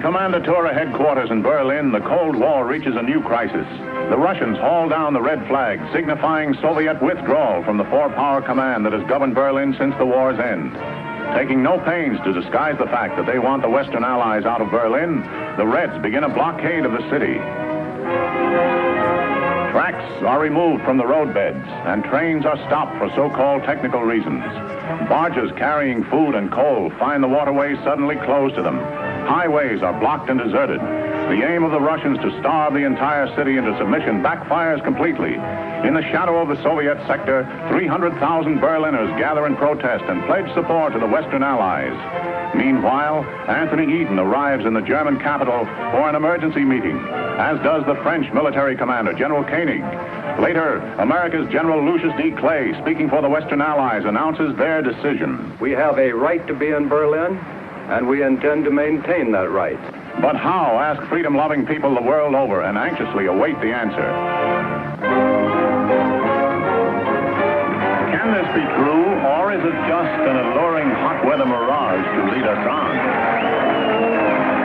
Commandatura headquarters in Berlin, the Cold War reaches a new crisis. The Russians haul down the red flag, signifying Soviet withdrawal from the four-power command that has governed Berlin since the war's end. Taking no pains to disguise the fact that they want the Western Allies out of Berlin, the Reds begin a blockade of the city. Tracks are removed from the roadbeds, and trains are stopped for so-called technical reasons. Barges carrying food and coal find the waterways suddenly closed to them. Highways are blocked and deserted. The aim of the Russians to starve the entire city into submission backfires completely. In the shadow of the Soviet sector, 300,000 Berliners gather in protest and pledge support to the Western Allies. Meanwhile, Anthony Eden arrives in the German capital for an emergency meeting, as does the French military commander, General Koenig. Later, America's General Lucius D. Clay, speaking for the Western Allies, announces their decision. We have a right to be in Berlin, and we intend to maintain that right. But how, ask freedom-loving people the world over and anxiously await the answer. Can this be true, or is it just an alluring hot weather mirage to lead us on?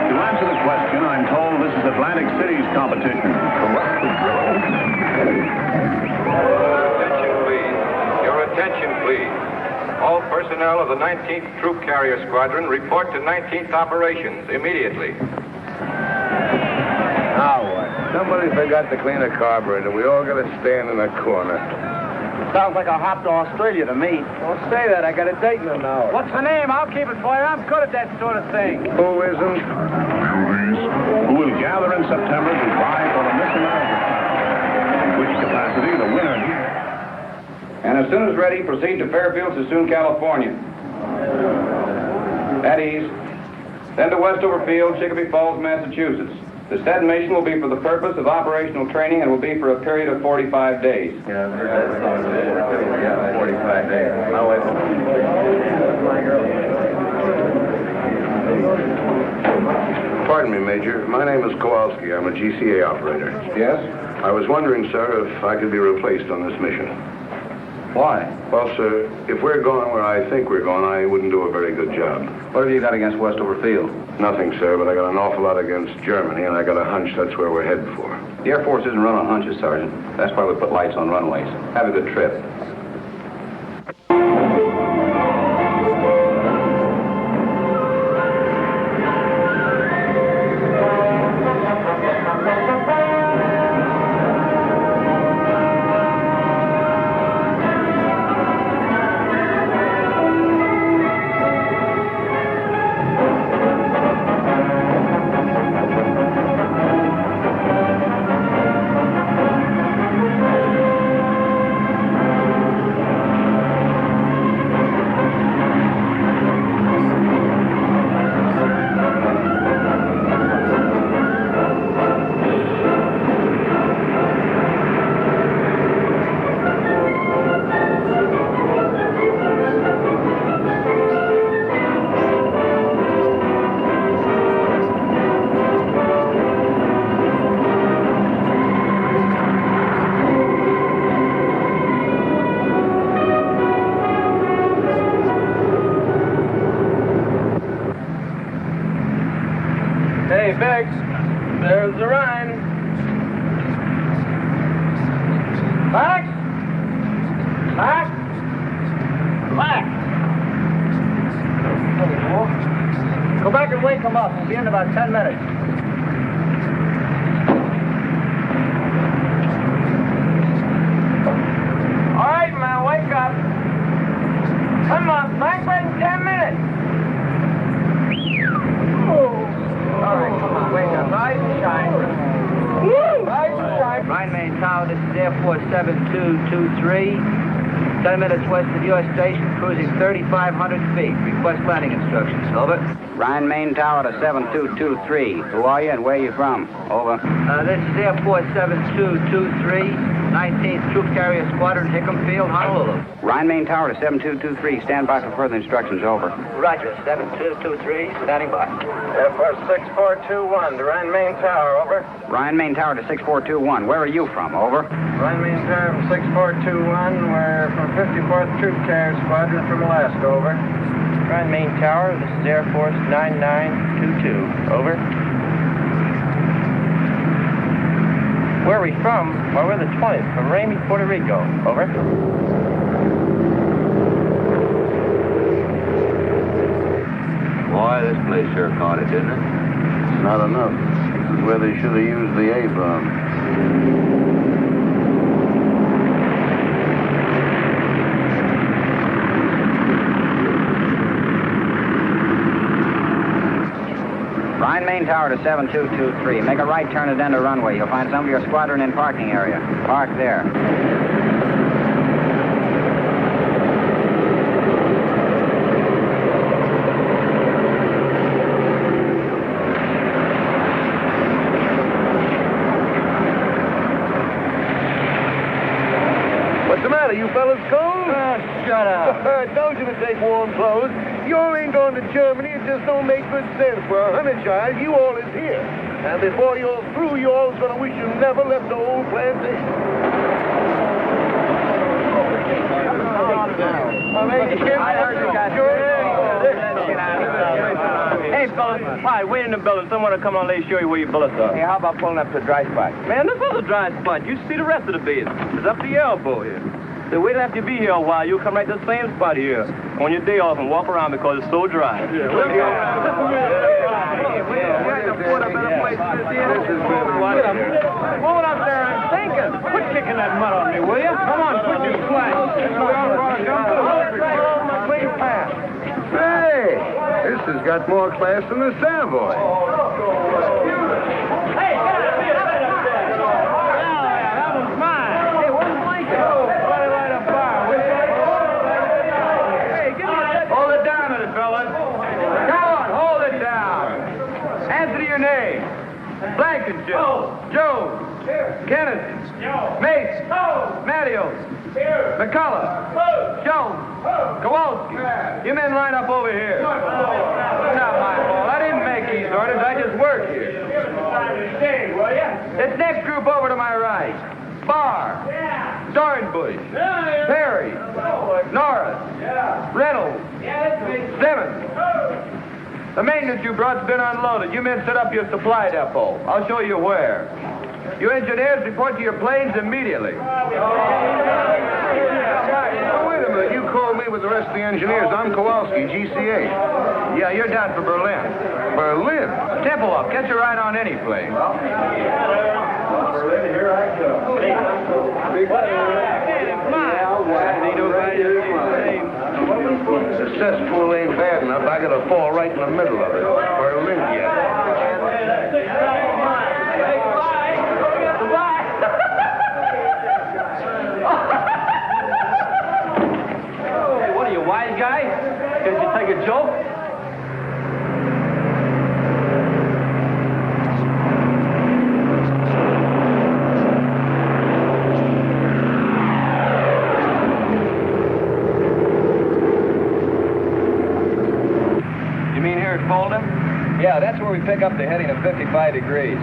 To answer the question, I'm told this is Atlantic City's competition. Attention, please. Your attention, please. All personnel of the 19th Troop Carrier Squadron report to 19th Operations immediately. Now what? Somebody forgot to clean a carburetor. We all got to stand in a corner. Sounds like a hop to Australia to me. Don't say that. I got a date in an hour. What's the name? I'll keep it for you. I'm good at that sort of thing. Who isn't? Who will gather in September to vie for the Miss America title, in which capacity the winner here. And as soon as ready, proceed to Fairfield, Sassoon, California. At ease. Then to Westover Field, Chicopee Falls, Massachusetts. The said mission will be for the purpose of operational training and will be for a period of 45 days. 45 days. Now wait. Pardon me, Major. My name is Kowalski. I'm a GCA operator. Yes? I was wondering, sir, if I could be replaced on this mission. Why? Well, sir, if we're going where I think we're going, I wouldn't do a very good job. What have you got against Westover Field? Nothing, sir, but I got an awful lot against Germany, and I got a hunch that's where we're headed for. The Air Force isn't run on hunches, Sergeant. That's why we put lights on runways. Have a good trip. Biggs. There's the Rhine. Max? Max? Max! Go back and wake him up. We'll be in about 10 minutes. All right, man, wake up. Come on, Frank, wait 10 minutes. All right, come on, wake up. Rise and shine. Rise and shine. Rhine Main Tower, this is Air Force 7223. 10 minutes west of your station, cruising 3,500 feet. Request landing instructions. Over. Rhine Main Tower to 7223. Who are you and where are you from? Over. This is Air Force 7223. 19th Troop Carrier Squadron, Hickam Field, Honolulu. Rhine Main Tower to 7223. Stand by for further instructions. Over. Roger, 7223, standing by. Air Force 6421, the Rhine Main Tower, over. Rhine Main Tower to 6421. Where are you from? Over. Rhine Main Tower from 6421, we're from 54th Troop Carrier Squadron from Alaska, over. Rhine Main Tower, this is Air Force 9922, over. Where are we from? Well, we're the 20th, from Ramey, Puerto Rico, over. Boy, this place sure caught it, didn't it? Not enough. This is where they should have used the A-bomb. Rhine Main Tower to 7223. Make a right turn at end of runway. You'll find some of your squadron in parking area. Park there. What's the matter, you fellas cold? Shut up. I told you to take warm clothes. You ain't going to Germany. It just don't make good sense. For 100 child, you all is here. And before you're through, you all's going to wish you never left the old plantation. Hey, fellas, hi, wait in the building. Someone will come on, let show you where your bullets are. Hey, how about pulling up to a dry spot? Man, this is a dry spot. You see the rest of the base. It's up to your elbow here. So wait after you be here a while. You'll come right to the same spot here on your day off and walk around because it's so dry. Hold up there and thinking. Quit kicking that mud on me, will you? Come on, quit your slack. Hey, this has got more class than the Savoy. Blankenship, Jones, Kennedy, Mace, Mattios, McCullough, Jones, Kowalski. You men line up over here. Not my fault. I didn't make these orders. I just work here. This next group over to my right. Barr, Dornbush, Perry, Norris, Reynolds, Simmons. The maintenance you brought's been unloaded. You men set up your supply depot. I'll show you where. You engineers report to your planes immediately. Now, wait a minute. You called me with the rest of the engineers. I'm Kowalski, GCA. Yeah, you're down for Berlin. Berlin? Temple up. Catch a ride on any plane. Berlin, here I come. The cesspool ain't bad enough. I gotta fall right in the middle of it. Berlin, yeah. Hey, what are you, wise guy? Can't you take a joke? Yeah, that's where we pick up the heading of 55 degrees.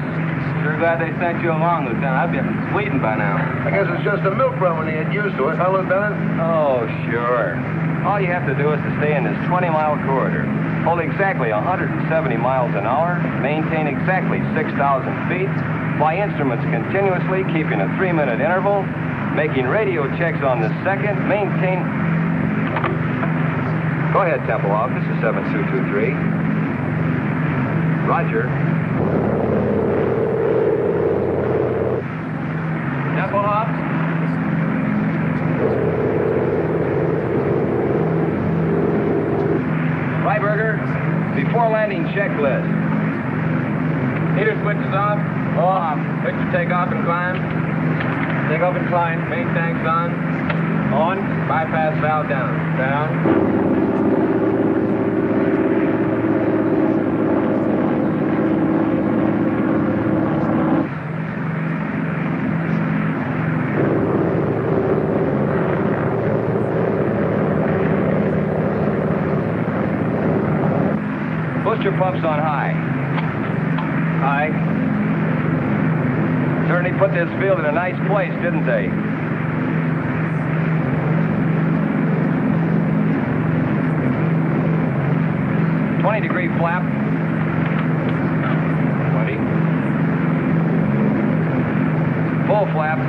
Sure glad they sent you along, Lieutenant. I've been waiting by now. I guess it's just a milk run when you get used to it, huh, Lieutenant? Oh, sure. All you have to do is to stay in this 20-mile corridor. hold exactly 170 miles an hour, maintain exactly 6,000 feet, fly instruments continuously, keeping a 3-minute interval, making radio checks on the second, maintain... Go ahead, Tempelhof. This is 7223. Roger. Tempelhof? Freiberger, before landing checklist. Heater switches off. Off. Picture takeoff and climb. Take off and climb. Main tanks on. On. Bypass valve down. Down. Booster pumps on high. High. Certainly put this field in a nice place, didn't they? Degree flap. 20. Full flap.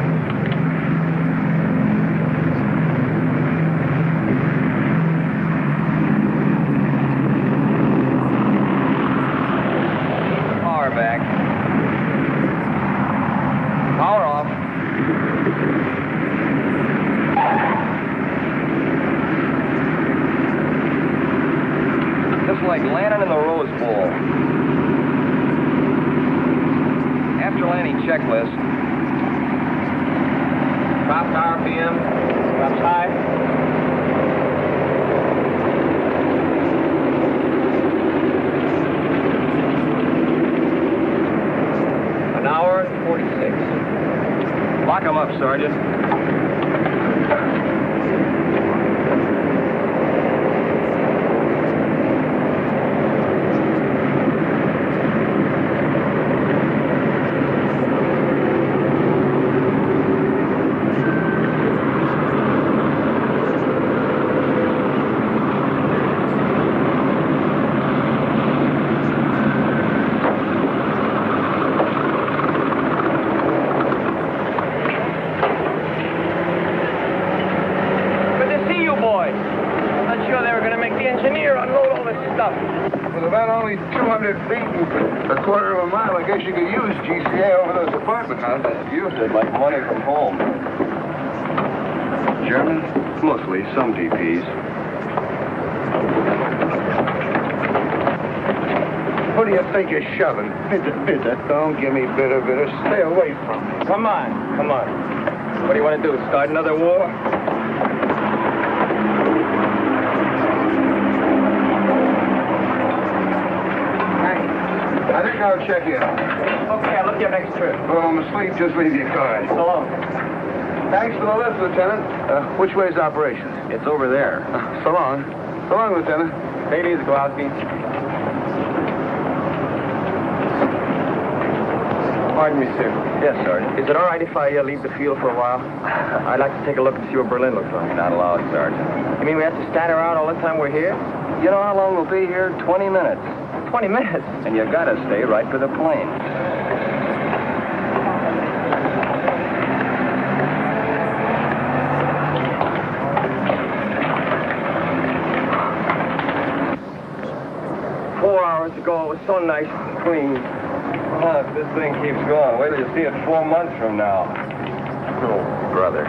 Power back. Power off. Just like landing in the Rose Bowl. After landing checklist. Top RPM. Drops high. An hour and 46. Lock them up, Sergeant. A quarter of a mile, I guess you could use GCA over those apartment houses. Used it like money from home. German? Mostly, some DPs. What do you think you're shoving? Bitter. Don't give me bitter. Stay away from me. Come on. What do you want to do, start another war? I think I'll check in. Okay, I'll look you up next trip. Oh, I'm asleep. Just leave your card. So long. Thanks for the lift, Lieutenant. Which way's operations? It's over there. So long. So long, Lieutenant. Take it easy, Kowalski. Pardon me, sir. Yes, Sergeant. Is it all right if I leave the field for a while? I'd like to take a look and see what Berlin looks like. Not allowed, Sergeant. You mean we have to stand around all the time we're here? You know how long we'll be here? 20 minutes. 20 minutes. And you gotta stay right for the plane. Hours ago, it was so nice and clean. If this thing keeps going, wait till you see it 4 months from now. Oh, brother.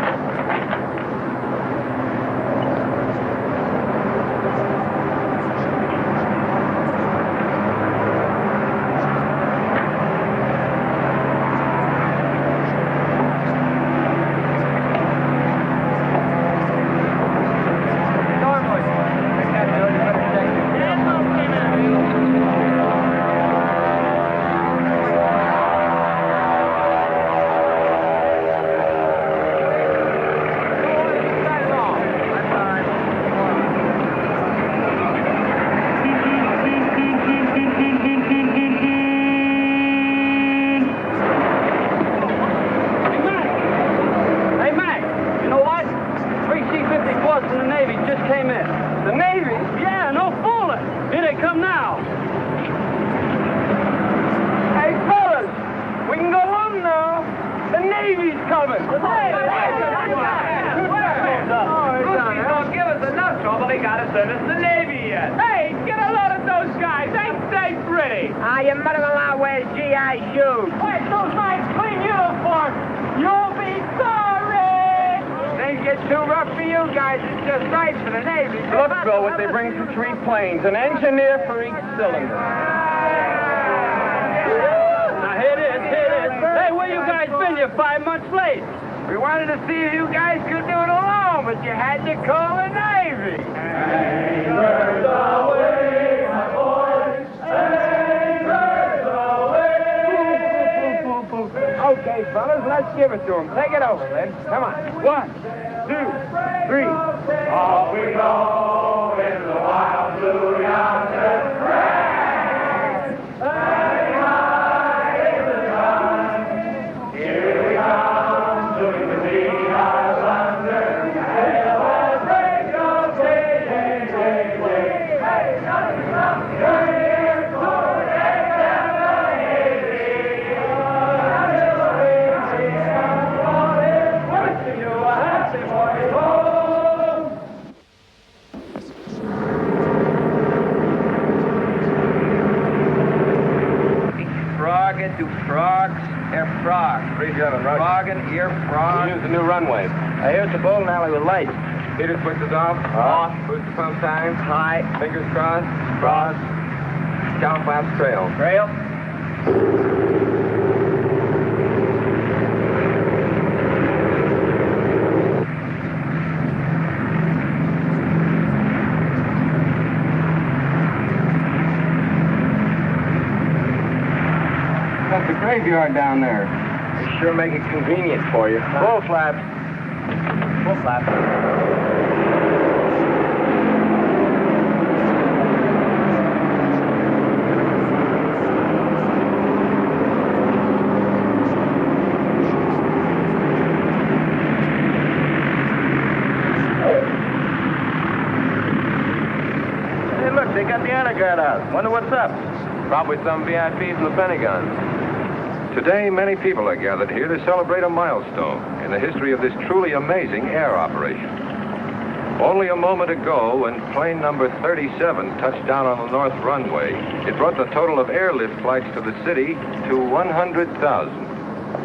Don't give us enough trouble. He got to send us the Navy yet. Hey, get a load of those guys. Ain't they pretty? Your mother-in-law wears GI shoes. Wait, those nice clean uniforms. You'll be sorry. Things get too rough for you guys. It's just right for the Navy. Look, Bill, what they bring from 3 planes. An engineer for each cylinder. Now, here it is. Hey, where you guys been? You're 5 months late. We wanted to see if you guys could do it alone, but you had to call the Navy. Anchors away, my boys. Anchors away. Okay, fellas, let's give it to them. Take it over, then. Come on. 1, 2, 3. Off we go in the wild blue yonder. Standing high in the sun. Here we come to the sea under. Hail and break of day, day, day, day. Hey, nothing from the here for Do frogs, air frogs. 37, right. Frog and ear frog. We use the new runway. I hear it's a bowling alley with lights. Heater switches off. Off. Booster pump time. High. Fingers crossed. Cross. Scout flaps trail. Trail. That's the graveyard down there. They sure make it convenient for you. Full flaps. Full flaps. Hey, look, they got the honor guard out. Wonder what's up. Probably some VIPs in the Pentagon. Today, many people are gathered here to celebrate a milestone in the history of this truly amazing air operation. Only a moment ago, when plane number 37 touched down on the north runway, it brought the total of airlift flights to the city to 100,000.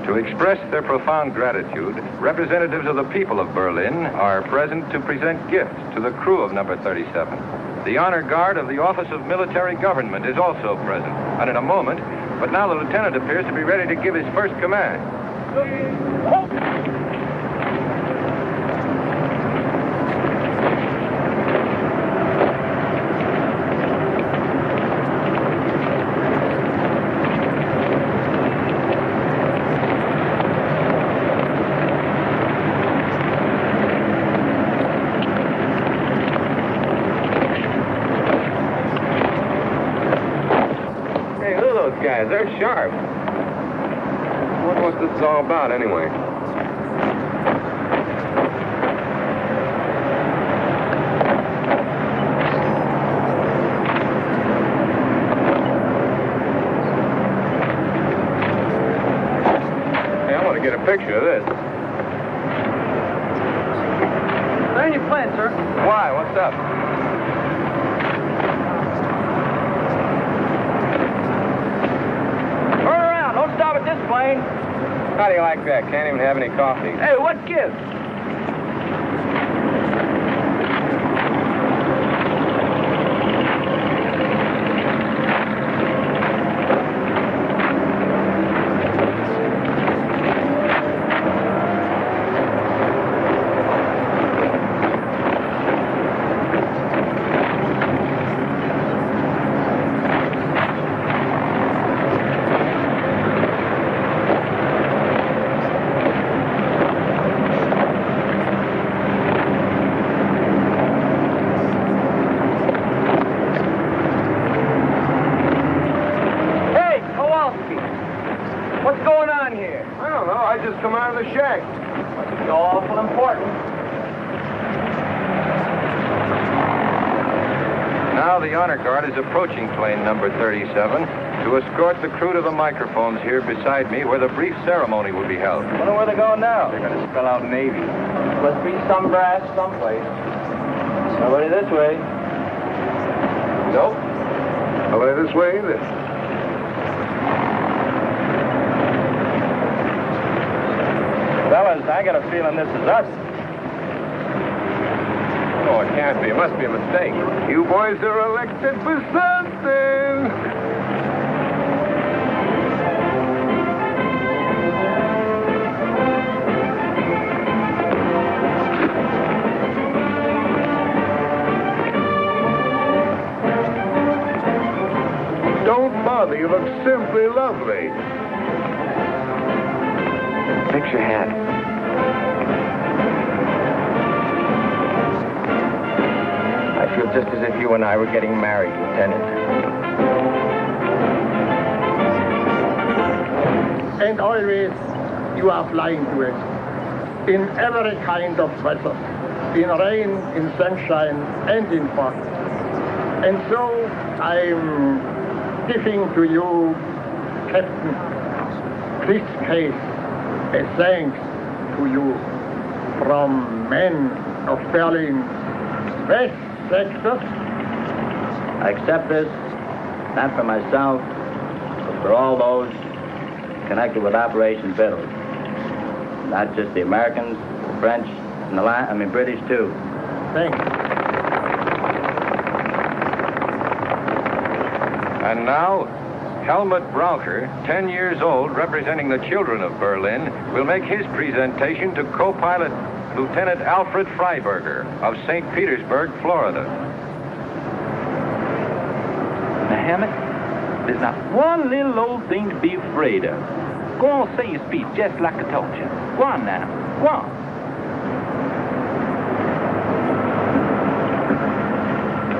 To express their profound gratitude, representatives of the people of Berlin are present to present gifts to the crew of number 37. The honor guard of the Office of Military Government is also present, and in a moment, but now the lieutenant appears to be ready to give his first command. Hey, look at those guys. They're sharp. I wonder what this is all about, anyway. Hey, I want to get a picture of this. Land your plane, sir. Why? What's up? Turn around. Don't stop at this plane. How do you like that? Can't even have any coffee. Hey, what gives? What's going on here? I don't know. I just come out of the shack. It's awful important. Now the honor guard is approaching plane number 37 to escort the crew to the microphones here beside me where the brief ceremony will be held. I wonder where they're going now. They're going to spell out Navy. Must be some brass someplace. Nobody this way. Nope. Nobody this way either. Fellas, I got a feeling this is us. Oh, it can't be. It must be a mistake. You boys are elected for something. Don't bother. You look simply lovely. Fix your hat. I feel just as if you and I were getting married, Lieutenant. And always you are flying to it. In every kind of weather. In rain, in sunshine, and in fog. And so I'm giving to you, Captain, this case, a thanks to you from men of Berlin West Sector. I accept this, not for myself, but for all those connected with Operation Fiddle. Not just the Americans, the French, and the British too. Thanks. And now, Helmut Braucher, 10 years old, representing the children of Berlin, will make his presentation to co-pilot Lieutenant Alfred Freiberger of St. Petersburg, Florida. Now, Helmut, there's not one little old thing to be afraid of. Go on, say your speech just like I told you. Go on now. Go on.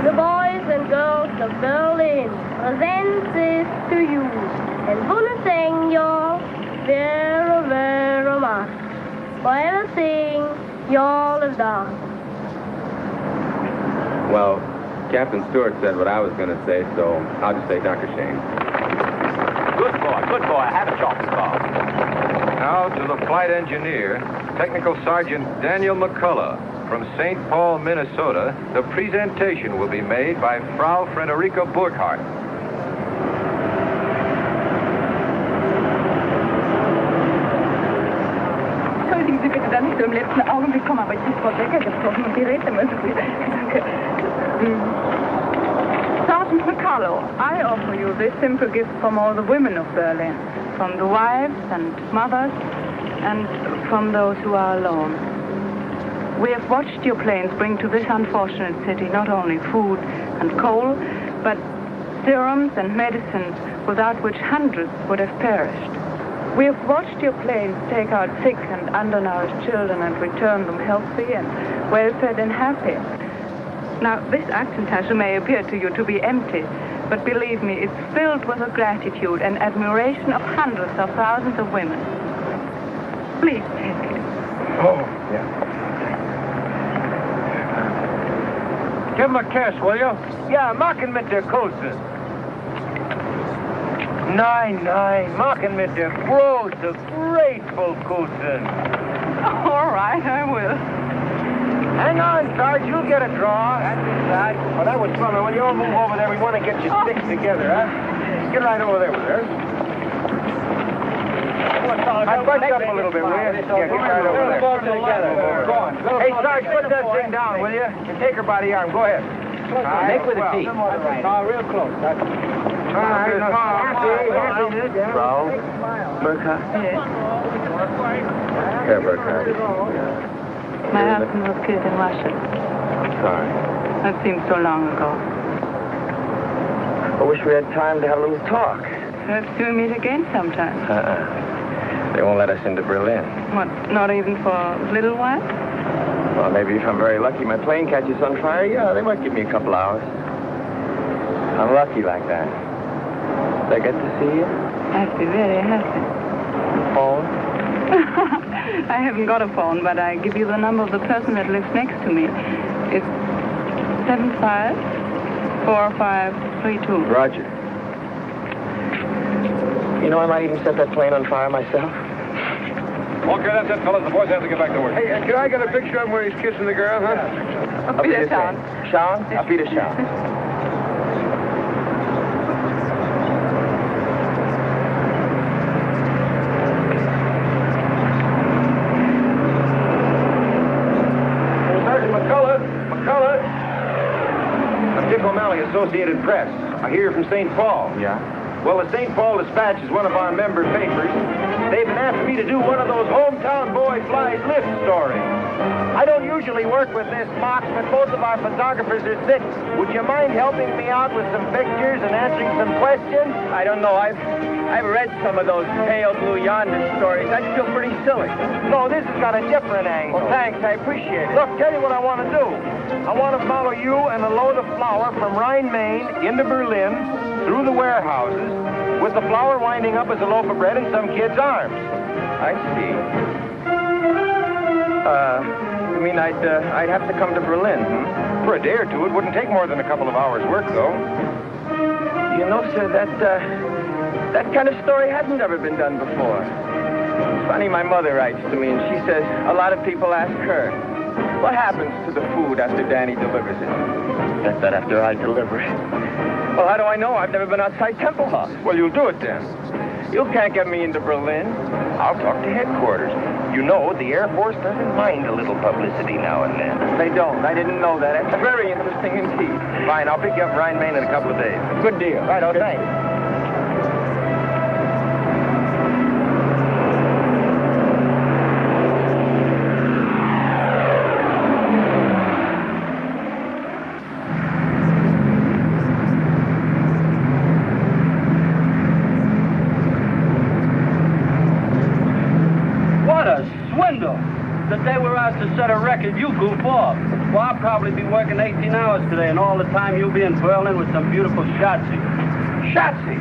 The boys and girls of Berlin present this to you, and wanna thank y'all very, very much for everything y'all have done. Well, Captain Stewart said what I was going to say, so I'll just say Dr. Shane. Good boy. Have a chocolate bar. Now to the flight engineer, Technical Sergeant Daniel McCullough. From St. Paul, Minnesota, the presentation will be made by Frau Frederica Burkhardt. Entschuldigen Sie bitte, dass ich so im letzten Augenblick komme, aber ich habe Frau Becker getroffen und die Räte müssen Sie. Danke. Sergeant McCullough, I offer you this simple gift from all the women of Berlin, from the wives and mothers, and from those who are alone. We have watched your planes bring to this unfortunate city not only food and coal, but serums and medicines without which hundreds would have perished. We have watched your planes take out sick and undernourished children and return them healthy and well-fed and happy. Now, this action tassel may appear to you to be empty, but believe me, it's filled with the gratitude and admiration of hundreds of thousands of women. Please take it. Oh, yeah. Give him a kiss, will you? Ja, machen mit der Kose. Nein, machen mit der große, grateful Kusen. All right, I will. Hang on, Sarge, you'll get a draw. That's inside. Oh, that was fun. When you all move over there, we want to get your sticks together, huh? Get right over there with her. Bunch up a little bit, will you? Yeah, get right over there. Go on. Hey, Sarge, put that thing down, will you? And take her by the arm. Go ahead. Make with the feet. Real close. Frau Burkhardt? Yes. Herr Burkhardt. My husband was killed in Russia. Sorry. That seems so long ago. I wish we had time to have a little talk. Perhaps we'll meet again sometime. They won't let us into Berlin. What, not even for a little while? Well, maybe if I'm very lucky, my plane catches on fire. Yeah, they might give me a couple hours. I'm lucky like that. Did I get to see you? I'd be very happy. Phone? I haven't got a phone, but I give you the number of the person that lives next to me. It's 75 4532. Roger. You know, I might even set that plane on fire myself. Okay, that's it, fellas. The boys have to get back to work. Hey, can I get a picture of him where he's kissing the girl, huh? Auf Wiedersehen. Sean? Auf Wiedersehen. Sergeant McCullough. I'm Dick O'Malley, Associated Press. I hear you're from St. Paul. Yeah? Well, the St. Paul Dispatch is one of our member papers. They've been asking me to do one of those hometown boy flies lift stories. I don't usually work with this box, but both of our photographers are sick. Would you mind helping me out with some pictures and answering some questions? I don't know. I've read some of those pale blue yonder stories. I feel pretty silly. No, this has got a different angle. Well, thanks. I appreciate it. Look, tell you what I want to do. I want to follow you and a load of flour from Rhine, Maine into Berlin, through the warehouses, with the flour winding up as a loaf of bread in some kid's arms. I see. You mean I'd have to come to Berlin, hmm? For a day or two, it wouldn't take more than a couple of hours' work, though. You know, sir, that kind of story hasn't ever been done before. It's funny, my mother writes to me, and she says a lot of people ask her, what happens to the food after Danny delivers it? That's that after I deliver it. Well, how do I know? I've never been outside Temple House. Well, you'll do it then. You can't get me into Berlin. I'll talk to headquarters. You know, the Air Force doesn't mind a little publicity now and then. They don't. I didn't know that. It's very interesting indeed. Fine, I'll pick you up in Rhine, Maine in a couple of days. Good deal. Right, oh, thanks. The day we're out to set a record, you goof off. Well, I'll probably be working 18 hours today, and all the time you'll be in Berlin with some beautiful Schatzi. Schatzi?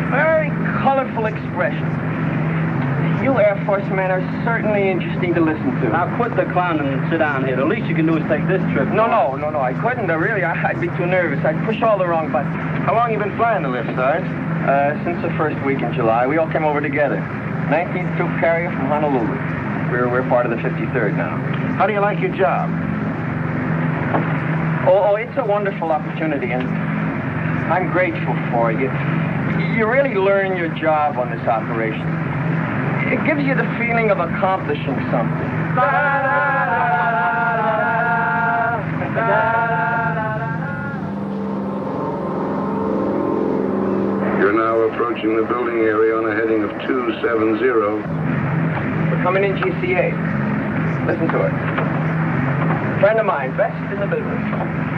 Very colorful expression. You Air Force men are certainly interesting to listen to. Now quit the clowning and sit down here. The least you can do is take this trip. No, I couldn't. Really, I'd be too nervous. I'd push all the wrong buttons. How long you been flying the lift, Sarge? Since the first week in July. We all came over together. 19th Troop Carrier from Honolulu. We're part of the 53rd now. How do you like your job? Oh, it's a wonderful opportunity, and I'm grateful for it. You really learn your job on this operation. It gives you the feeling of accomplishing something. You're now approaching the building area on a heading of 270. We're coming in GCA. Listen to it. Friend of mine, best in the business.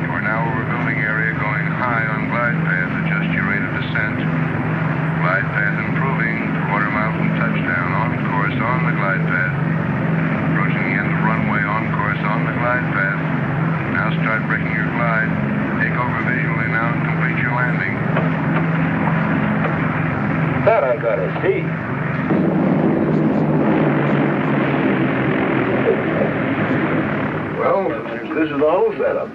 You are now over building area going high on glide path. Adjust your rate of descent. Glide path improving. Quarter mile from touchdown. On course on the glide path. Approaching the end of runway. On course on the glide path. Now start breaking your glide. Take over visually now and complete your landing. That I gotta see. Well, this is the whole setup.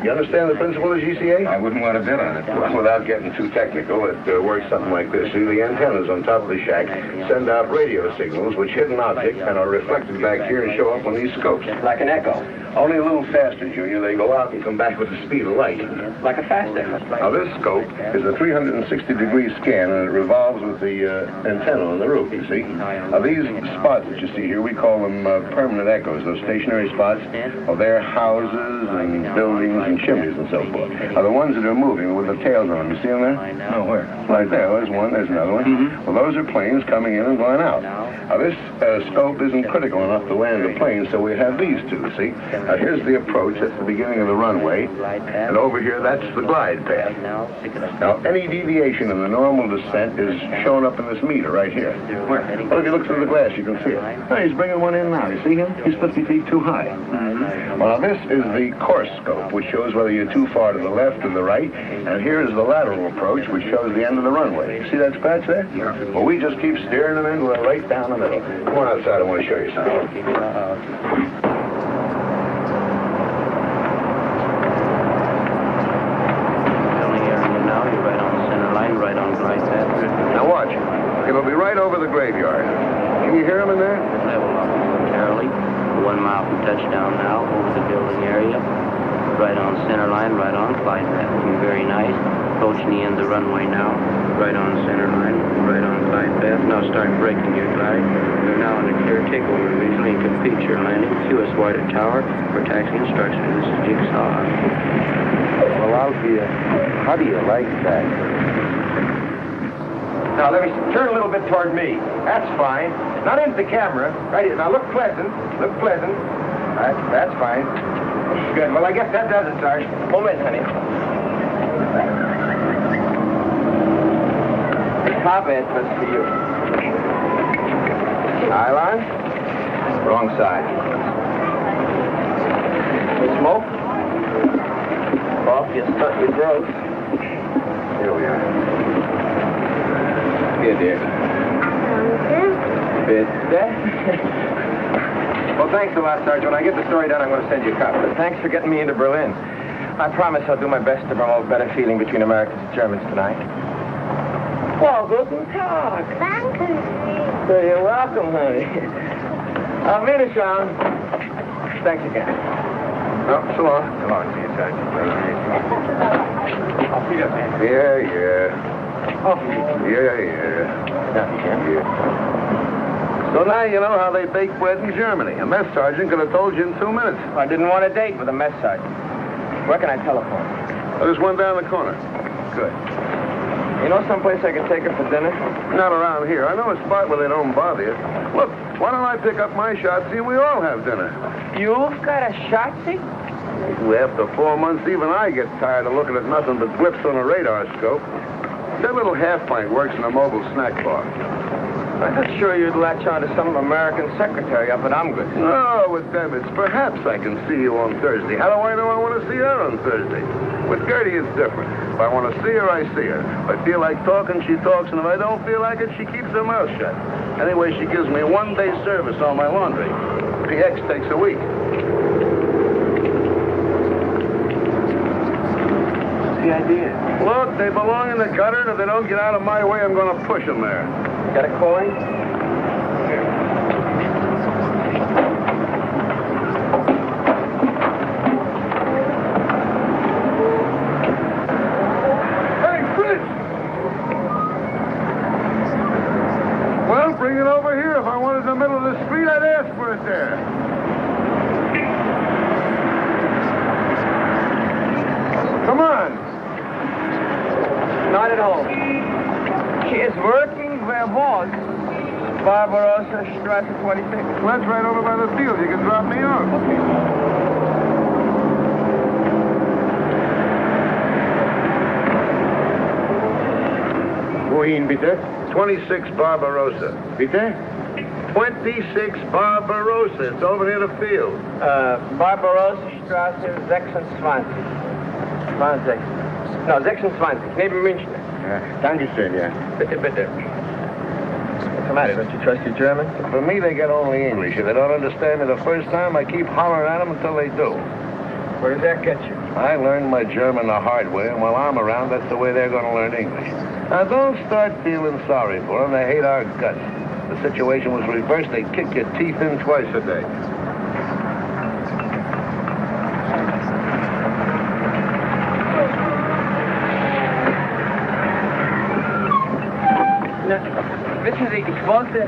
You understand the principle of GCA? I wouldn't want to bet on it. Well, without getting too technical, it works something like this. See, the antennas on top of the shack send out radio signals which hit an object and are reflected back here and show up on these scopes. Like an echo. Only a little faster, Junior. They go out and come back with the speed of light. Like a fast echo. Now, this scope is a 360-degree scan, and it revolves with the antenna on the roof, you see. Now, these spots that you see here, we call them permanent echoes. Those stationary spots, well, they're houses and buildings and chimneys and so forth. Now, the ones that are moving with the tails on them, you see them there? No, where? Right there. There's one. There's another one. Mm-hmm. Well, those are planes coming in and going out. Now, this scope isn't critical enough to land a plane, so we have these two, see? Now, here's the approach. That's the beginning of the runway. And over here, that's the glide path. Now, any deviation in the normal descent is shown up in this meter right here. Where? Well, if you look through the glass, you can see it. Oh, he's bringing one in now. You see him? He's 50 feet too high. Well, now, this is the course scope, which shows whether you're too far to the left or the right. And here is the lateral approach, which shows the end of the runway. You see that scratch there? Well, we just keep steering them in right down the middle. Come on outside. I want to show you something. right over the graveyard. Can you hear him in there? Level up momentarily. 1 mile from touchdown now, over the building area. Right on center line, right on glide path. Looking very nice. Approaching the end of the runway now. Right on center line, right on glide path. Now start braking your glide. You're now in the clear takeover visually and complete your landing. QS Water Tower for taxi instruction. This is Jigsaw. Well, Alfie, how do you like that? Now, let me turn a little bit toward me. That's fine. Not into the camera. Right here. Now, look pleasant. Look pleasant. That's fine. Good. Well, I guess that does it, Sarge. Moment, honey. Top edge was for you. Nylon. Wrong side. Smoke? Off your throat. Here we are. Here, dear. Well, thanks a lot, Sarge. When I get the story done, I'm going to send you a copy. Thanks for getting me into Berlin. I promise I'll do my best to promote better feeling between Americans and Germans tonight. Well, guten Tag. Danke. You're welcome, honey. Auf Wiedersehen. Thanks again. Oh, so long. So long, see you, Sarge. Auf Wiedersehen. Yeah. Auf Wiedersehen. Yeah. So now you know how they bake bread in Germany. A mess sergeant could have told you in 2 minutes. I didn't want a date with a mess sergeant. Where can I telephone? There's one down the corner. Good. You know someplace I can take her for dinner? Not around here. I know a spot where they don't bother you. Look, why don't I pick up my shotzi and we all have dinner? You've got a shotzi? Well, after 4 months, even I get tired of looking at nothing but blips on a radar scope. That little half pint works in a mobile snack bar. I'm not sure you'd latch on to some American secretary up at Omgood. No, with them, it's perhaps I can see you on Thursday. How do I know I want to see her on Thursday? With Gertie, it's different. If I want to see her, I see her. If I feel like talking, she talks, and if I don't feel like it, she keeps her mouth shut. Anyway, she gives me 1 day service on my laundry. PX takes a week. What's the idea? Look, they belong in the gutter, and if they don't get out of my way, I'm going to push them there. Got a coin? Hey, Fritz! Well, bring it over here. If I wanted it in the middle of the street, I'd ask for it there. Come on. Not at home. She is working where was Barbarossa Strasse 26. Well, that's right over by the field. You can drop me off. Okay. Wohin, bitte? 26 Barbarossa. Bitte? 26 Barbarossa. It's over near the field. Barbarossa Strasse 26. 20. No, 26. Neben München. Dankeschön, yeah. Bitte, bitte. What's the matter? Don't you trust your German? For me, they get only English. If they don't understand me the first time, I keep hollering at them until they do. Where does that get you? I learned my German the hard way, and while I'm around, that's the way they're going to learn English. Now, don't start feeling sorry for them. They hate our guts. The situation was reversed. They kick your teeth in twice a day. Wissen Sie, ich wollte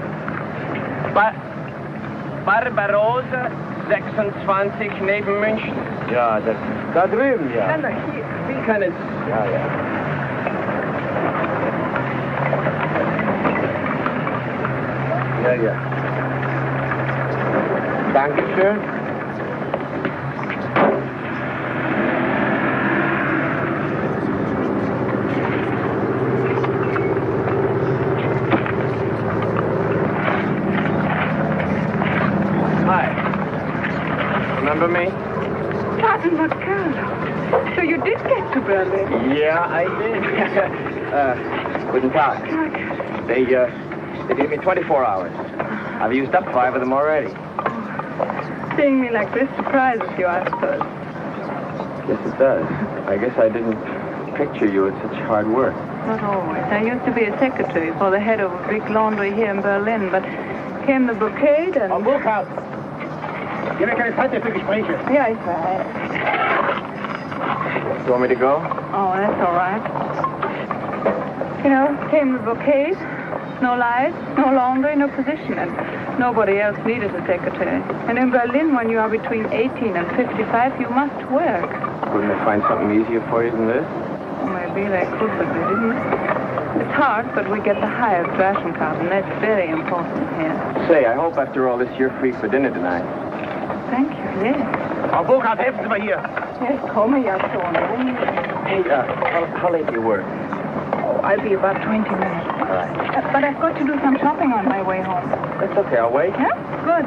Barbarossa 26 neben München. Ja, das da drüben, ja. Na, hier, wie kann es... Ja. Ja. Dankeschön. Remember me? Captain McCullough. So you did get to Berlin? Yeah, I did. Guten Tag. They gave me 24 hours. I've used up 5 of them already. Seeing me like this surprises you, I suppose. Yes, it does. I guess I didn't picture you at such hard work. Not always. I used to be a secretary for the head of a big laundry here in Berlin, but came the blockade and... Burkhardt! Gib mir keine Zeit mehr für Gespräche. Yeah, ich weiß. You want me to go? Oh, that's all right. You know, came the blockade. No lights, no laundry, no position, and nobody else needed a secretary. And in Berlin, when you are between 18 and 55, you must work. Couldn't they find something easier for you than this? Maybe they could, but they didn't. It's hard, but we get the highest ration card, and that's very important here. Say, I hope after all this you're free for dinner tonight. Thank you, yes. Frau Burkhardt, helfen Sie mir hier. Yes, komme ja schon. Hey, how late do you work? Oh, I'll be about 20 minutes. All right. But I've got to do some shopping on my way home. That's okay, I'll wait. Yeah? Good.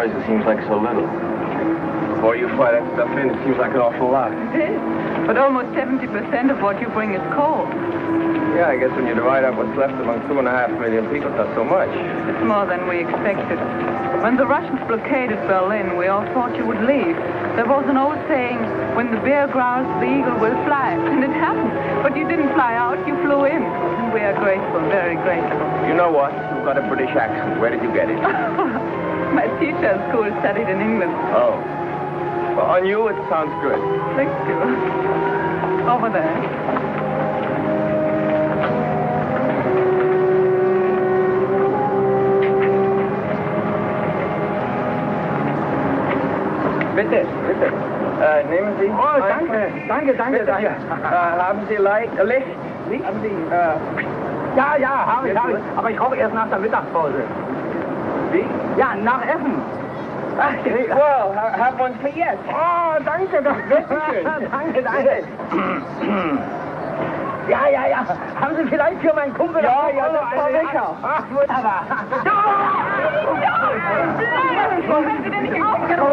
It seems like so little. Before you fly that stuff in, it seems like an awful lot. It is. But almost 70% of what you bring is coal. Yeah, I guess when you divide up what's left among 2.5 million people, it's not so much. It's more than we expected. When the Russians blockaded Berlin, we all thought you would leave. There was an old saying, when the bear growls, the eagle will fly. And it happened. But you didn't fly out, you flew in. And we are grateful, very grateful. You know what? You've got a British accent. Where did you get it? My teacher at school studied in England. Oh. Well, on you, it sounds good. Thank you. Over there. Bitte, bitte. Nehmen Sie... Oh, danke. Haben Sie Licht? Haben Sie... Ja, habe ich. Aber ich rauche erst nach der Mittagspause. Wie? Ja, nach Essen. Ach, well, have one for yes. Oh, danke, das bitteschön. danke. Ja. Haben Sie vielleicht für meinen Kumpel... Ja, das war sicher. Ach, wunderbar. Wenn Sie denn nicht aufgerufen?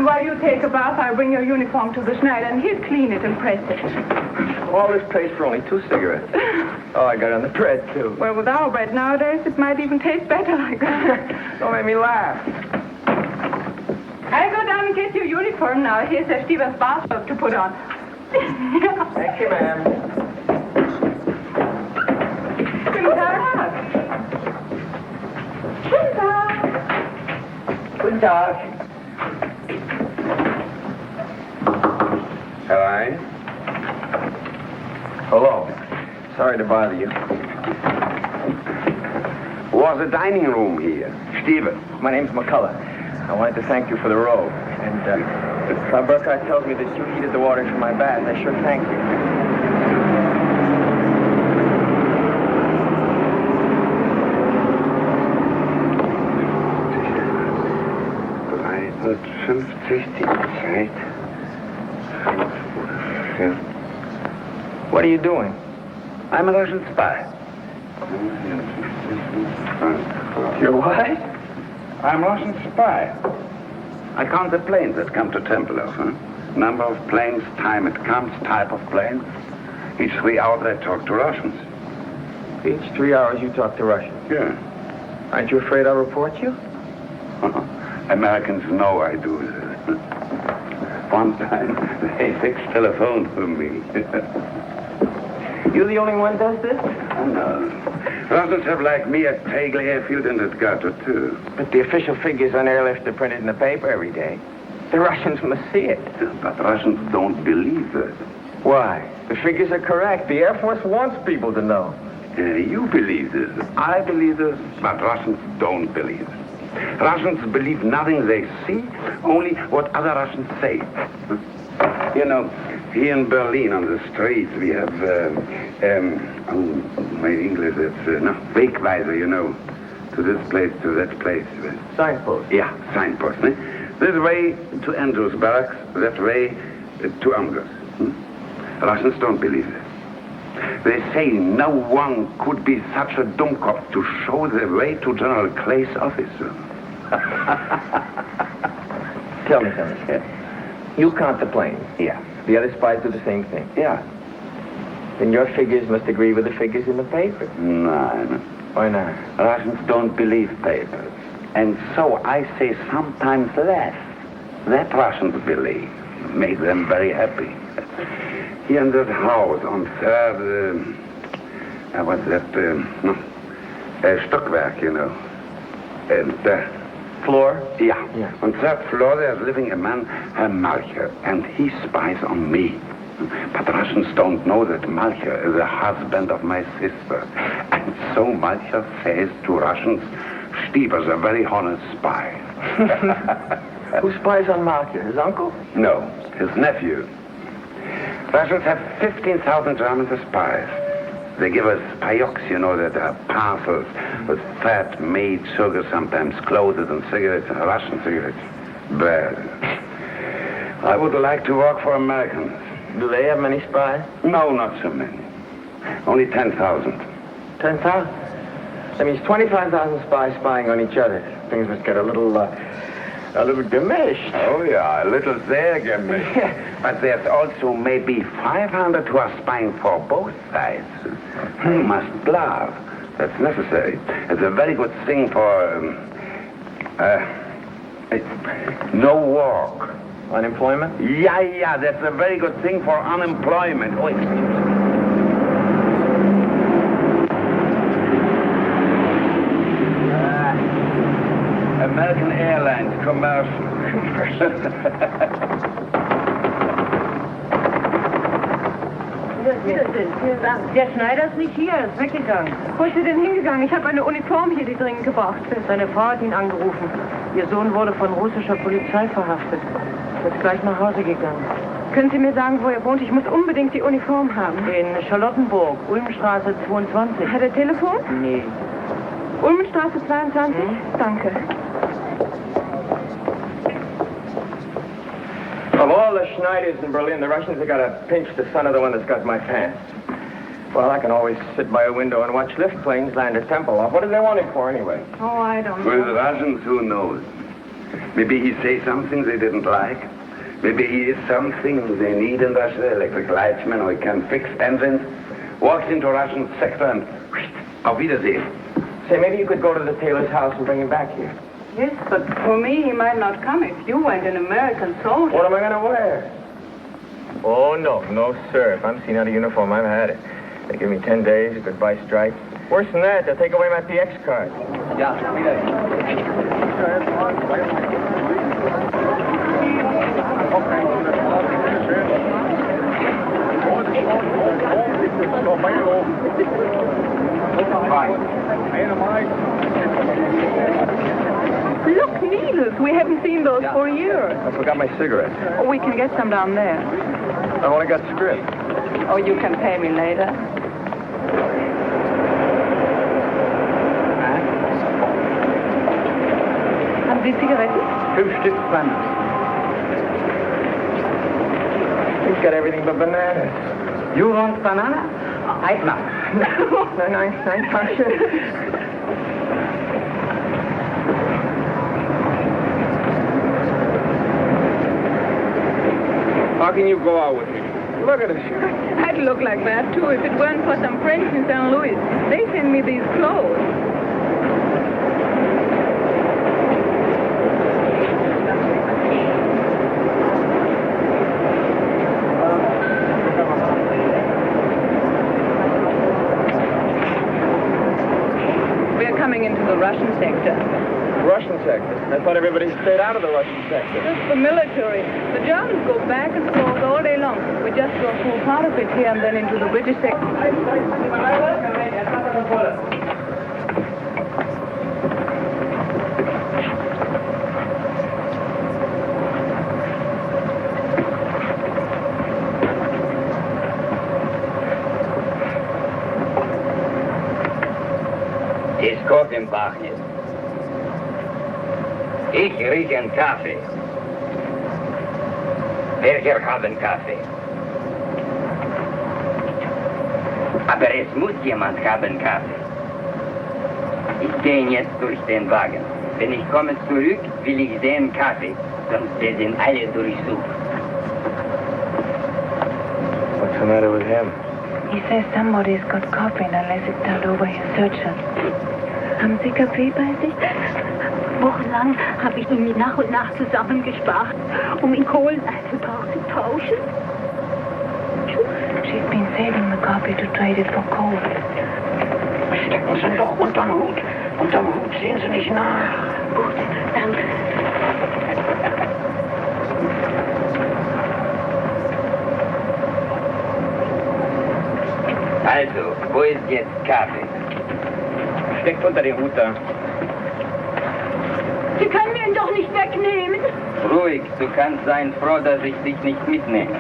While you take a bath, I'll bring your uniform to the Schneider, and he'll clean it and press it. All this pays for only 2 cigarettes. Oh, I got on the bread, too. Well, with our bread nowadays, it might even taste better like that. Don't make me laugh. I'll go down and get your uniform now. Here's a Steve's bathrobe to put on. Thank you, ma'am. Guten Tag. Guten Tag. Guten Tag. Hello. Hello. Sorry to bother you. Was a dining room here. Steven. My name's McCullough. I wanted to thank you for the robe. And Frau Burkhardt tells me that you heated the water for my bath. I sure thank you. What are you doing? I'm a Russian spy. You're what? I'm a Russian spy. I count the planes that come to Tempelhof. Number of planes, time it comes, type of planes. Each 3 hours I talk to Russians. Each 3 hours you talk to Russians? Yeah. Aren't you afraid I'll report you? Americans know I do this. One time, they fixed telephone for me. You the only one does this? No. Russians have like me at Tegel Airfield and at Gato, too. But the official figures on airlift are printed in the paper every day. The Russians must see it. But Russians don't believe it. Why? The figures are correct. The Air Force wants people to know. You believe this. I believe this, but Russians don't believe it. Russians believe nothing they see, only what other Russians say. You know, here in Berlin on the streets we have, my English is, Wegweiser, you know, to this place, to that place. Signpost? Yeah, signpost. Eh? This way to Andrews Barracks, that way to Amgers. Russians don't believe it. They say no one could be such a dummkopf to show the way to General Clay's office. Tell me something. Yeah. You count the planes. Yeah. The other spies do the same thing. Yeah. Then your figures must agree with the figures in the paper. No. Why not? Russians don't believe papers. And so I say sometimes less. That Russians believe. Make them very happy. Here in that house on third, what's that, Stockwerk, you know. And, floor? Yeah. On third floor there's living a man, Herr Malcher, and he spies on me. But Russians don't know that Malcher is the husband of my sister. And so Malcher says to Russians, Stieber's a very honest spy. Who spies on Malcher? His uncle? No, his nephew. Russians have 15,000 Germans as spies. They give us payoks, you know, that are parcels with fat, meat, sugar, sometimes clothes and cigarettes, Russian cigarettes. Bad. I would like to work for Americans. Do they have many spies? No, not so many. Only 10,000. 10,000? That means 25,000 spies spying on each other. Things must get a little gemished. Oh, yeah, a little sehr gemished. But there's also maybe 500 who are spying for both sides. You must laugh. That's necessary. It's a very good thing for, no work. Unemployment? Yeah, that's a very good thing for unemployment. Oh, excuse me. American Airlines commercial. Der Schneider ist nicht hier, er ist weggegangen. Wo ist er denn hingegangen? Ich habe eine Uniform hier, die dringend gebraucht wird. Seine Frau hat ihn angerufen. Ihr Sohn wurde von russischer Polizei verhaftet. Er ist gleich nach Hause gegangen. Können Sie mir sagen, wo er wohnt? Ich muss unbedingt die Uniform haben. In Charlottenburg, Ulmstraße 22. Hat er Telefon? Nee. Ulmenstraße 22? Danke. Of all the Schneiders in Berlin, the Russians have got to pinch the son of the one that's got my pants. Well, I can always sit by a window and watch lift planes land at Tempelhof. What do they want him for, anyway? Oh, I don't know. For the Russians, who knows? Maybe he says something they didn't like. Maybe he is something they need in Russia, electric lightsman, or he can fix engines. Walks into a Russian sector and auf Wiedersehen. Say, maybe you could go to the tailor's house and bring him back here. Yes, but for me, he might not come if you weren't an American soldier. What am I going to wear? Oh, no, sir. If I'm seen out of uniform, I've had it. They give me 10 days, a goodbye strike. Worse than that, they'll take away my PX card. Yeah, Look, needles. We haven't seen those for years. I forgot my cigarettes. Oh, we can get some down there. I only got script. Oh, you can pay me later. Haben Sie Zigaretten? 5 Stück Bananas. He's got everything but bananas. You want banana? I'd not. No, danke. How can you go out with me? Look at this. I'd look like that, too, if it weren't for some French in St. Louis. They send me these clothes. coming into the Russian sector. Russian sector? I thought everybody stayed out of the Russian sector. Just the military. The Germans go back and forth all day long. We just go through part of it here and then into the British sector. Is koffie pachnet. Ich rieche einen Kaffee. Welcher haben Kaffee? Aber es muss jemand haben Kaffee. Ich gehe jetzt durch den Wagen. Wenn ich komme zurück, will ich sehen Kaffee, sonst werden alle durchsucht. What's the matter with him? He says somebody's got coffee unless it's turned over his searcher. Haben Sie Kaffee bei sich? Wochenlang habe ich ihn nach und nach zusammengespart, um in Kohleneisenbau zu tauschen. She's been saving the coffee to trade it for coal. Stecken Sie doch unterm Hut. Unterm Hut sehen Sie nicht nach. Gut, danke. Also, wo ist jetzt Kaffee? Steckt unter den Hut da. Sie können mir ihn doch nicht wegnehmen. Ruhig, du kannst sein froh, dass ich dich nicht mitnehme.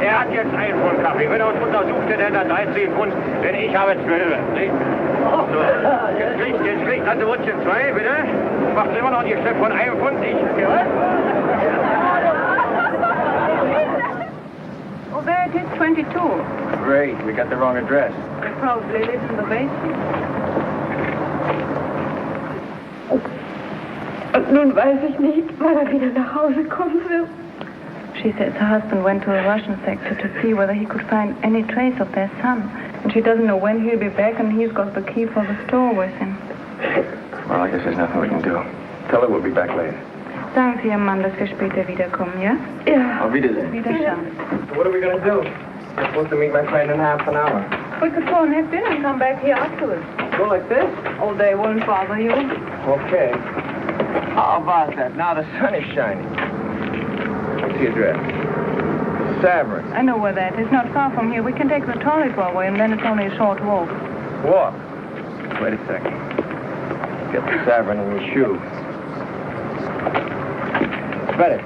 Er hat jetzt einen Pfund Kaffee. Wenn er uns untersucht, dann hat er 13 Pfund, denn ich habe 12. Nicht? So, jetzt kriegt Tante Wutschen 2, bitte. Macht immer noch ein Geschäft von einem Pfund. Oh, there it is, 22. Great, we got the wrong address. They probably live in the basement. Und nun weiß ich nicht, wann er wieder nach Hause kommen wird. She says her husband went to the Russian sector to see whether he could find any trace of their son. And she doesn't know when he'll be back, and he's got the key for the store with him. Well, I guess there's nothing we can do. Tell her we'll be back later. Sagen Sie Ihrem Mann, dass wir später wiederkommen, ja? Ja. Auf Wiedersehen. Wiederschauen. So what are we going to do? We're supposed to meet my friend in half an hour. We could go and have dinner and come back here afterwards. Go like this? Oh, they won't bother you. Okay. How about that? Now the sun is shining. What's the address? Savern. I know where that is. Not far from here. We can take the trolley doorway, and then it's only a short walk. Walk? Wait a second. Get the Savern in your shoe. Better.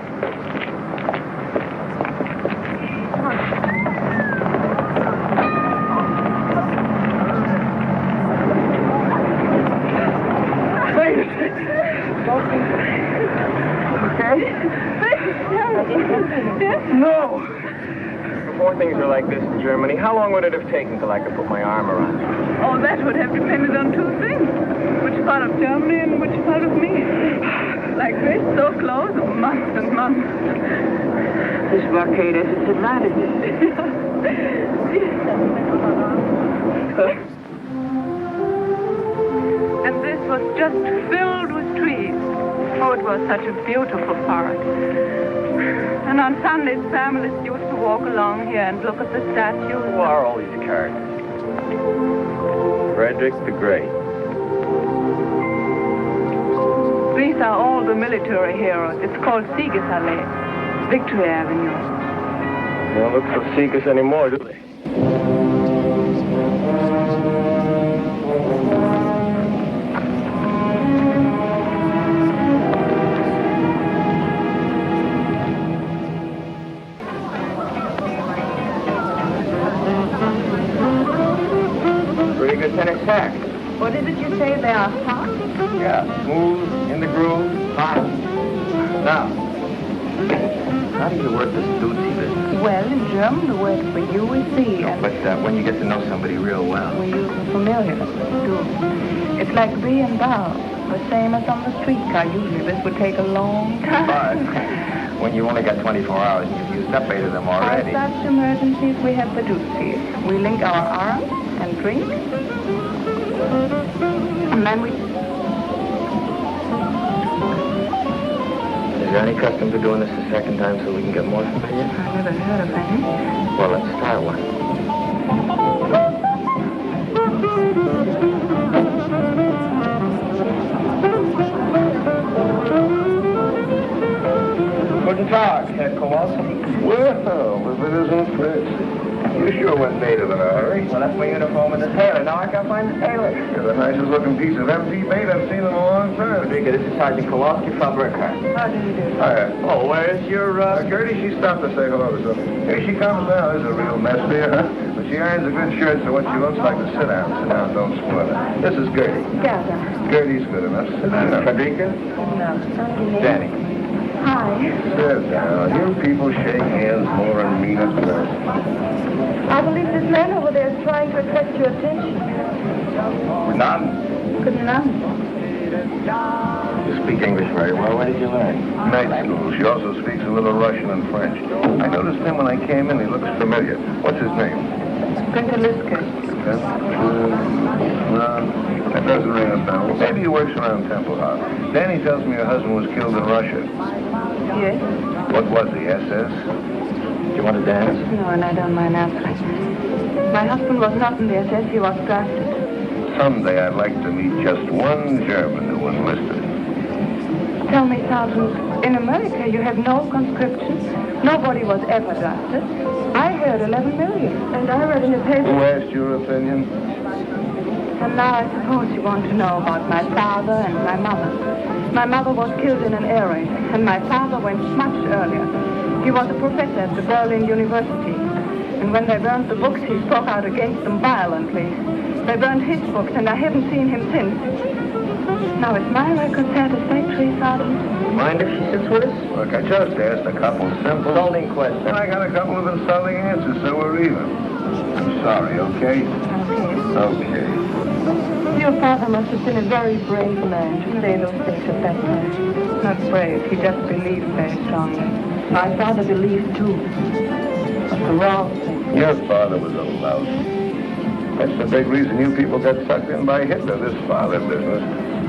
No! Before things were like this in Germany, how long would it have taken till I could put my arm around you? Oh, that would have depended on two things. Which part of Germany and which part of me. Like this, so close, oh, months and months. This blockade has its advantages. And this was just filled with trees. Oh, it was such a beautiful park. And on Sundays, families used to walk along here and look at the statues. Who are all these characters? Frederick the Great. These are all the military heroes. It's called Siegesallee, Victory Avenue. They don't look so Siegers anymore, do they? Pretty good tennis sack. What is it you say they are hot? Yeah, smooth, in the groove, hot. Now, how do you work this duty business? Well, in German, the word for you is sie. And But when you get to know somebody real well. we use the familiar du. It's like thee and thou, the same as on the streetcar. Usually this would take a long time. But when you only got 24 hours and you've used up 8 of them already. For such emergencies, we have the duty. We link our arms and drink, And then we... Is there any custom to doing this a second time so we can get more familiar? I never heard of any. Well, let's start one. Guten Tag, Herr Kowalski. Well, if it isn't Fritz. You sure went native in a hurry. Well, that's my uniform and the tailor. Now I can't find the tailor. You're the nicest looking piece of empty bait I've seen in a long time. Rodrigo, this is Sergeant Kowalski, Fabrica. How do you do? Hiya. Oh, where's your, Gertie, she stopped to say hello to something. Here she comes now. There's a real mess here, huh? But she irons a good shirt, so what she looks like to sit down. Sit down, don't spoil it. This is Gertie. Gerda. Gertie's good enough. Sit down. Frederica? No. Danny. Hi. Sit down. You people shake hands more and mean at first. I believe this man over there is trying to attract your attention. None. Guten Abend. You speak English very well. Where did you learn? Night school. She also speaks a little Russian and French. I noticed him when I came in. He looks familiar. What's his name? Günther Liske. No, that doesn't ring a bell. Maybe he works around Temple House. Danny tells me your husband was killed in Russia. Yes? What was he, SS? Do you want to dance? No, and I don't mind answering. My husband was not in the SS. He was drafted. Someday I'd like to meet just one German who enlisted. Tell me, Sergeant, in America you have no conscription. Nobody was ever drafted. I heard 11 million, and I read in the paper... Who asked your opinion? And now I suppose you want to know about my father and my mother. My mother was killed in an air raid, and my father went much earlier. He was a professor at the Berlin University. And when they burned the books, he spoke out against them violently. They burned his books, and I haven't seen him since. Now, is my record satisfactory, Sergeant? Mind if she sits with us? Look, I just asked a couple simple... Insulting questions. And I got a couple of insulting answers, so we're even. I'm sorry, okay? Okay. Your father must have been a very brave man to say those things at that time. Not brave, he just believed very strongly. My father believed, too. But the wrong thing. Your father was a louse. That's the big reason you people got sucked in by Hitler, this father business.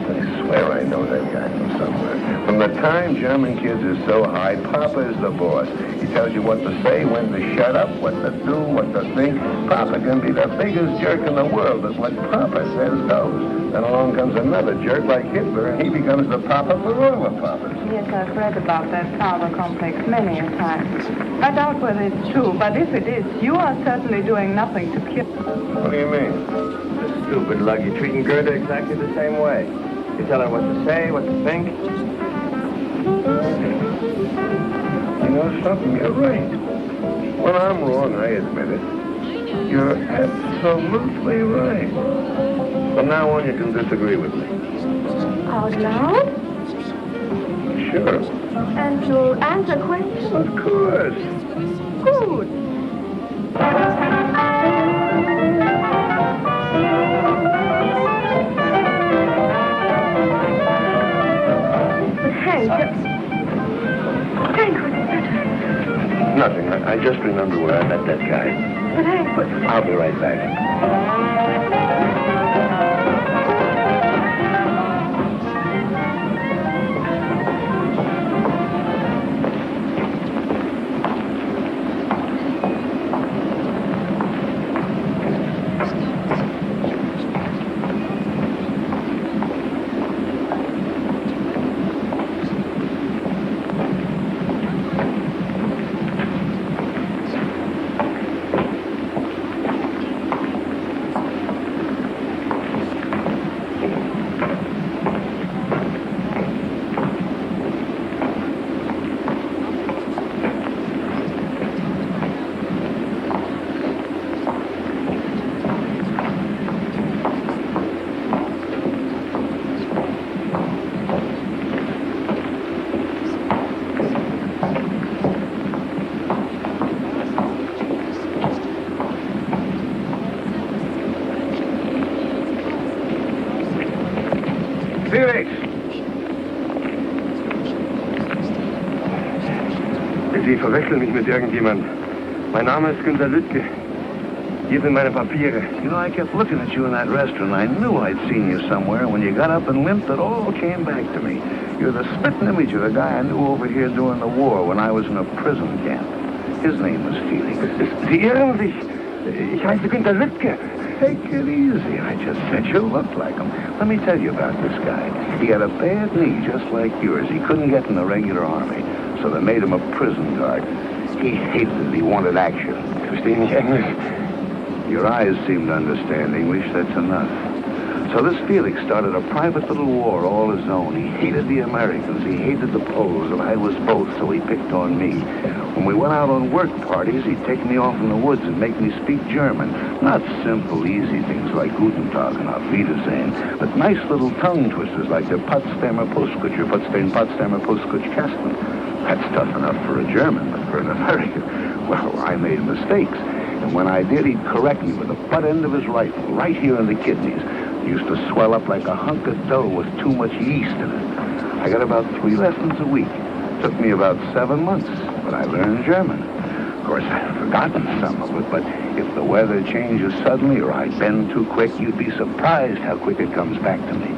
I swear I know that guy from somewhere. From the time German kids are so high, Papa is the boss. He tells you what to say, when to shut up, what to do, what to think. Papa can be the biggest jerk in the world, but what Papa says goes. Then along comes another jerk like Hitler, and he becomes the Papa for all the Papas. Yes, I've read about that father complex many a time. I doubt whether it's true, but if it is, you are certainly doing nothing to cure... What do you mean? This stupid lug. You're treating Gerda exactly the same way. You tell her what to say, what to think. You know something? You're right. When I'm wrong, I admit it. You're absolutely right. From now on, you can disagree with me. Out loud? Sure. And you'll answer questions? Of course. Good. Hank, what's the matter? Nothing. I just remember where I met that guy. But Hank, what... I'll be right back. Felix! Sie verwechseln mich mit irgendjemand. Mein Name ist Günther Lüttke. Give me meine Papiere. You know, I kept looking at you in that restaurant. I knew I'd seen you somewhere. When you got up and limped, it all came back to me. You're the spitting image of the guy I knew over here during the war when I was in a prison camp. His name was Felix. Sie irren sich. Ich heiße Günther Lübke. Take it easy. I just said you looked like him. Let me tell you about this guy. He had a bad knee just like yours. He couldn't get in the regular army, so they made him a prison guard. He hated it. He wanted action. Verstehe nicht Englisch. Your eyes seem to understand English. That's enough. So this Felix started a private little war all his own. He hated the Americans. He hated the Poles, and I was both, so he picked on me. When we went out on work parties, he'd take me off in the woods and make me speak German. Not simple, easy things like Guten Tag and Auf Wiedersehen, but nice little tongue twisters like the Potsdamer Postkutscher, Potsdamer Postkutschkasten. That's tough enough for a German, but for an American, well, I made mistakes. And when I did, he'd correct me with the butt end of his rifle, right here in the kidneys. It used to swell up like a hunk of dough with too much yeast in it. I got about 3 lessons a week. Took me about 7 months, but I learned German. Of course, I've forgotten some of it, but if the weather changes suddenly or I bend too quick, you'd be surprised how quick it comes back to me.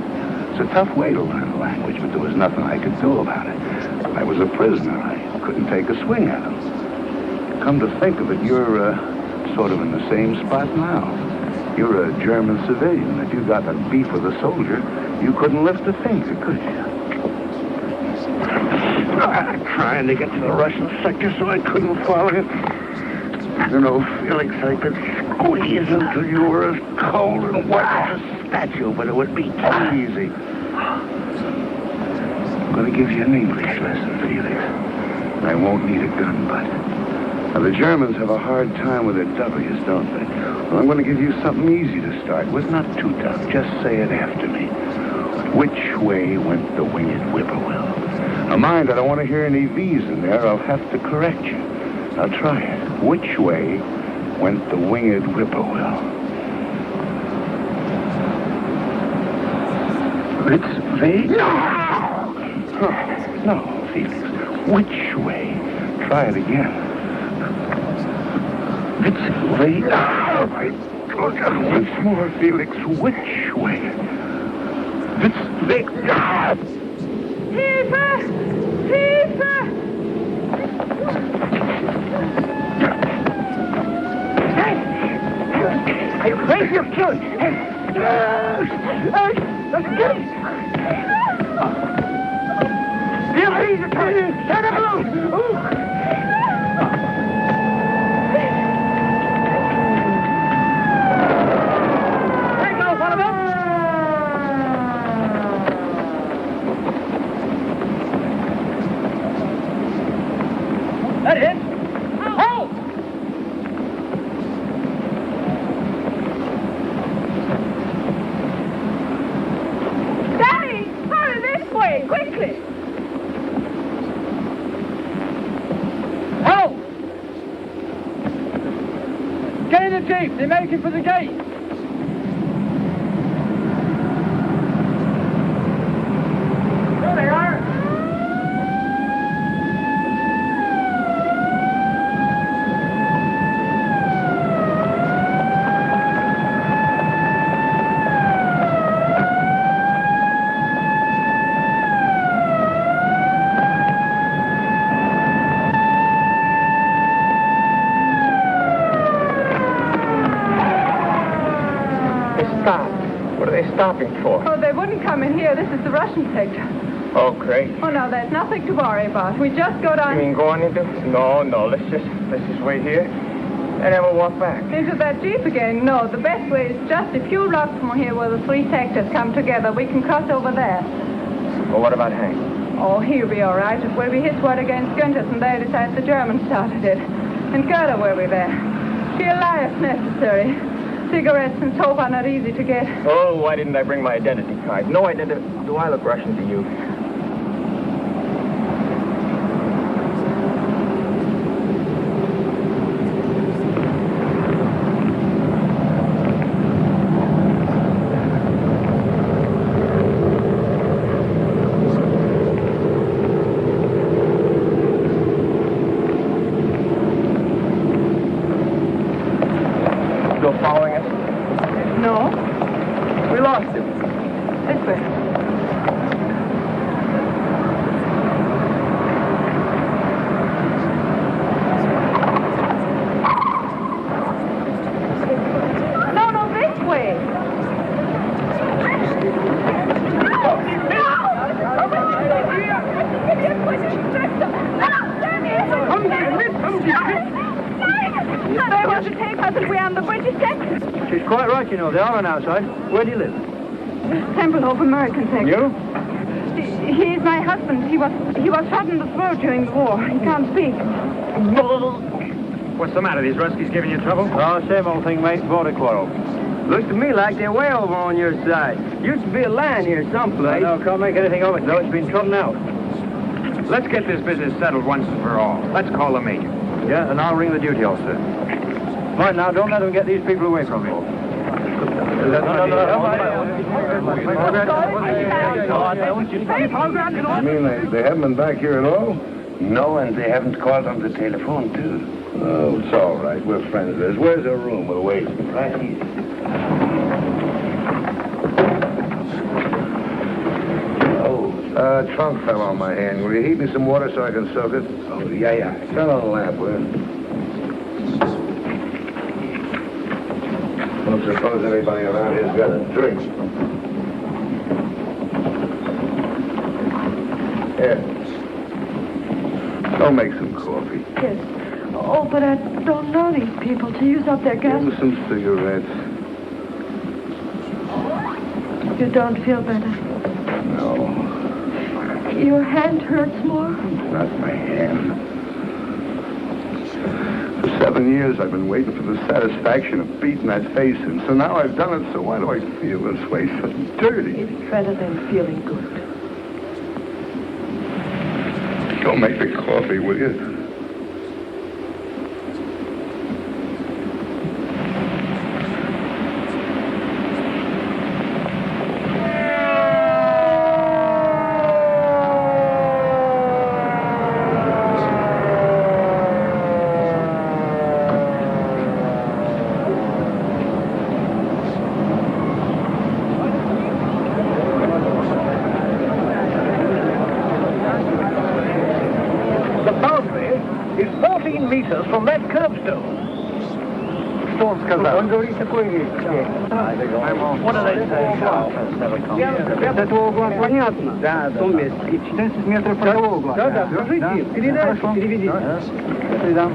It's a tough way to learn a language, but there was nothing I could do about it. I was a prisoner. I couldn't take a swing at him. Come to think of it, you're sort of in the same spot now. You're a German civilian. If you got a beef with a soldier, you couldn't lift a finger, could you? I'm trying to get to the Russian sector so I couldn't follow you. You know, Felix, I could squeeze until you were as cold and white as a statue, but it would be too easy. I'm going to give you an English lesson, Felix. I won't need a gun, but... Now, the Germans have a hard time with their W's, don't they? Well, I'm going to give you something easy to start with, not too tough. Just say it after me. Which way went the winged whippoorwill? Now, mind, I don't want to hear any V's in there. I'll have to correct you. Now, try it. Which way went the winged whippoorwill? It's the... No, Felix. Which way? Try it again. It's the... Oh, my God. Once more, Felix. Which way? It's the... Hilfe! Hilfe! Hey, raise your gun! Hey! Get it! Set him loose! That it? Hold! Daddy! Hurry this way, quickly! Help! Get in the jeep! They're making for the gate! There they are! What are they stopping for? Oh, they wouldn't come in here. This is the Russian sector. Oh, great. Oh, no, there's nothing to worry about. We just go down... You mean going into... No, let's just wait here and then we'll walk back. Into that jeep again? No, the best way is just a few blocks from here where the 3 sectors come together. We can cross over there. Well, what about Hank? Oh, he'll be all right. It will be his word against Günther's, and they decide the Germans started it. And Gerda will be there. She'll lie if necessary. Cigarettes and soap are not easy to get. Oh, why didn't I bring my identity card? No identity. Do I look Russian to you? lost him. This way. No, this way. They want to take us if we're on the British deck. She's quite right, you know. They are on our side. Where do you live? Templehof, American section. You? He's my husband. He was shot in the throat during the war. He can't speak. What's the matter? These Ruskies giving you trouble? Oh, same old thing, mate. Border quarrel. Looks to me like they're way over on your side. Used to be a line here someplace. No, can't make anything of it, though. It's been trodden out. Let's get this business settled once and for all. Let's call the major. Yeah, and I'll ring the duty officer. Right, now, don't let them get these people away from me. You mean they haven't been back here at all? No, and they haven't called on the telephone, too. Oh, it's all right. We're friends of theirs. Where's their room? We'll wait. Right here. Trunk fell on my hand. Will you heat me some water so I can soak it? Oh, yeah. Turn on the lamp, will you? Don't suppose anybody around here's got a drink. Here. Go make some coffee. Yes. Oh, but I don't know these people to use up their gas. Give us some cigarettes. You don't feel better. No, Your hand hurts more. not my hand. For 7 years, I've been waiting for the satisfaction of beating that face in. So now I've done it, so why do I feel this way? So dirty. It's better than feeling good. Go make the coffee, will you? From that curbstone. Storm's come out. What do they say? Это угла понятно. Да, 100 метров. 14 метров по угла. Да, скажите, переведите. Передам.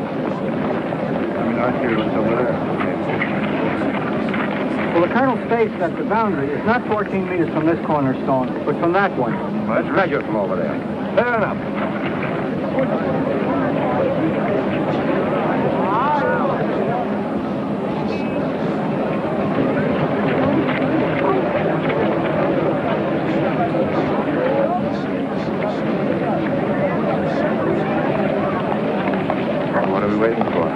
Well, the colonel states that the boundary is not 14 meters from this cornerstone, but from that one. Well, let's measure from over there. Fair enough. What are we waiting for?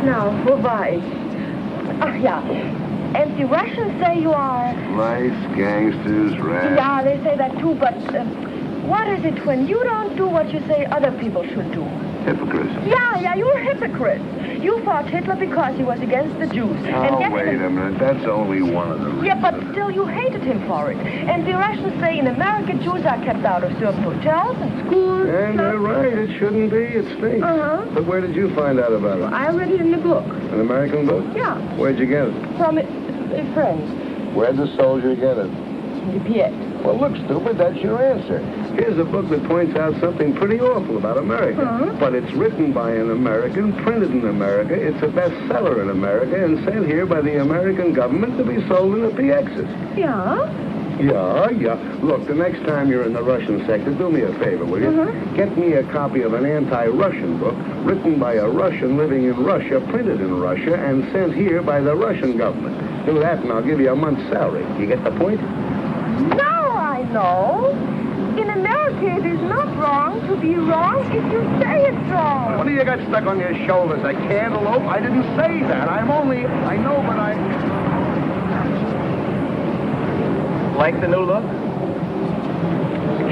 Now, why? Ach ja. And the Russians say you are... Lice, gangsters, rats. Yeah, they say that too, but what is it when you don't do what you say other people should do? Hypocrites. Yeah, you're hypocrites. You fought Hitler because he was against the Jews. Oh, wait a minute. That's only one of the reasons. Yeah, but still you hated him for it. And the Russians say in America Jews are kept out of certain hotels and schools. And they're right. It shouldn't be. It stinks. Uh-huh. But where did you find out about it? I read it in the book. An American book? Yeah. Where'd you get it? From a friend. Where'd the soldier get it? The Piet. Well, look, stupid, that's your answer. Here's a book that points out something pretty awful about America. But it's written by an American, printed in America, it's a bestseller in America, and sent here by the American government to be sold in the PXs. Yeah? Yeah. Look, the next time you're in the Russian sector, do me a favor, will you? Get me a copy of an anti-Russian book written by a Russian living in Russia, printed in Russia, and sent here by the Russian government. Do that, and I'll give you a month's salary. You get the point? No, I No. In America, it is not wrong to be wrong if you say it's wrong. What do you got stuck on your shoulders? A cantaloupe? I didn't say that. I know, but I... Like the new look?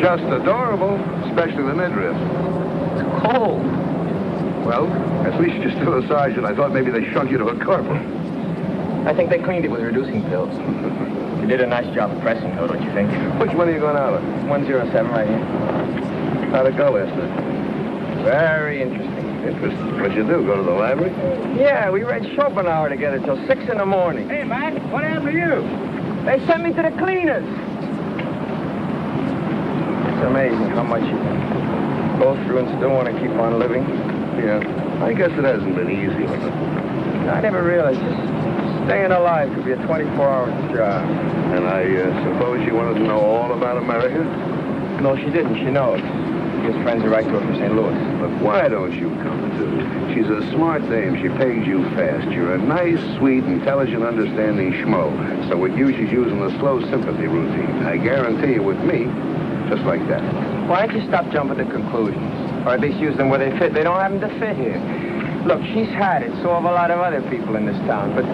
Just adorable, especially the midriff. It's cold. Well, at least you're still a sergeant. I thought maybe they shrunk you to a corporal. I think they cleaned it with reducing pills. You did a nice job of pressing, though, don't you think? Which one are you going out of? 107 right here. How'd it go last night? Very interesting. Interesting. What'd you do, go to the library? Yeah, we read Schopenhauer together till 6 in the morning. Hey, Mac, what happened to you? They sent me to the cleaners. It's amazing how much you go through and still want to keep on living. Yeah. I guess it hasn't been easy. I never realized staying alive could be a 24-hour job. And I suppose you wanted to know all about America? No, she didn't. She knows. She has friends who write to her from St. Louis. But why don't you come, too? She's a smart dame. She pegs you fast. You're a nice, sweet, intelligent, understanding schmo. So with you, she's using the slow sympathy routine. I guarantee you with me, just like that. Why don't you stop jumping to conclusions? Or at least use them where they fit. They don't happen to fit here. Look, she's had it. So have a lot of other people in this town. But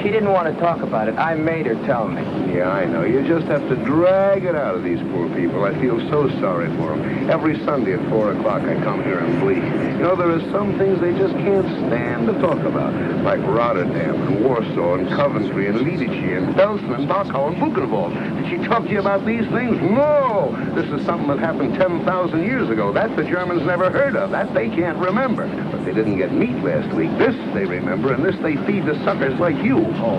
she didn't want to talk about it. I made her tell me. Yeah, I know. You just have to drag it out of these poor people. I feel so sorry for them. Every Sunday at 4 o'clock, I come here and bleed. You know, there are some things they just can't stand to talk about. Like Rotterdam and Warsaw and Coventry and Lidice and Belsen and Dachau and Buchenwald. Did she talk to you about these things? No! This is something that happened 10,000 years ago. That the Germans never heard of. That they can't remember. But they didn't get meat last week. This they remember, and this they feed to suckers like you. Oh.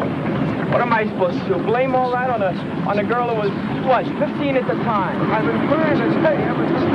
What am I supposed to do? Blame all that on a girl who was, what, 15 at the time? I've been trying to tell you ever since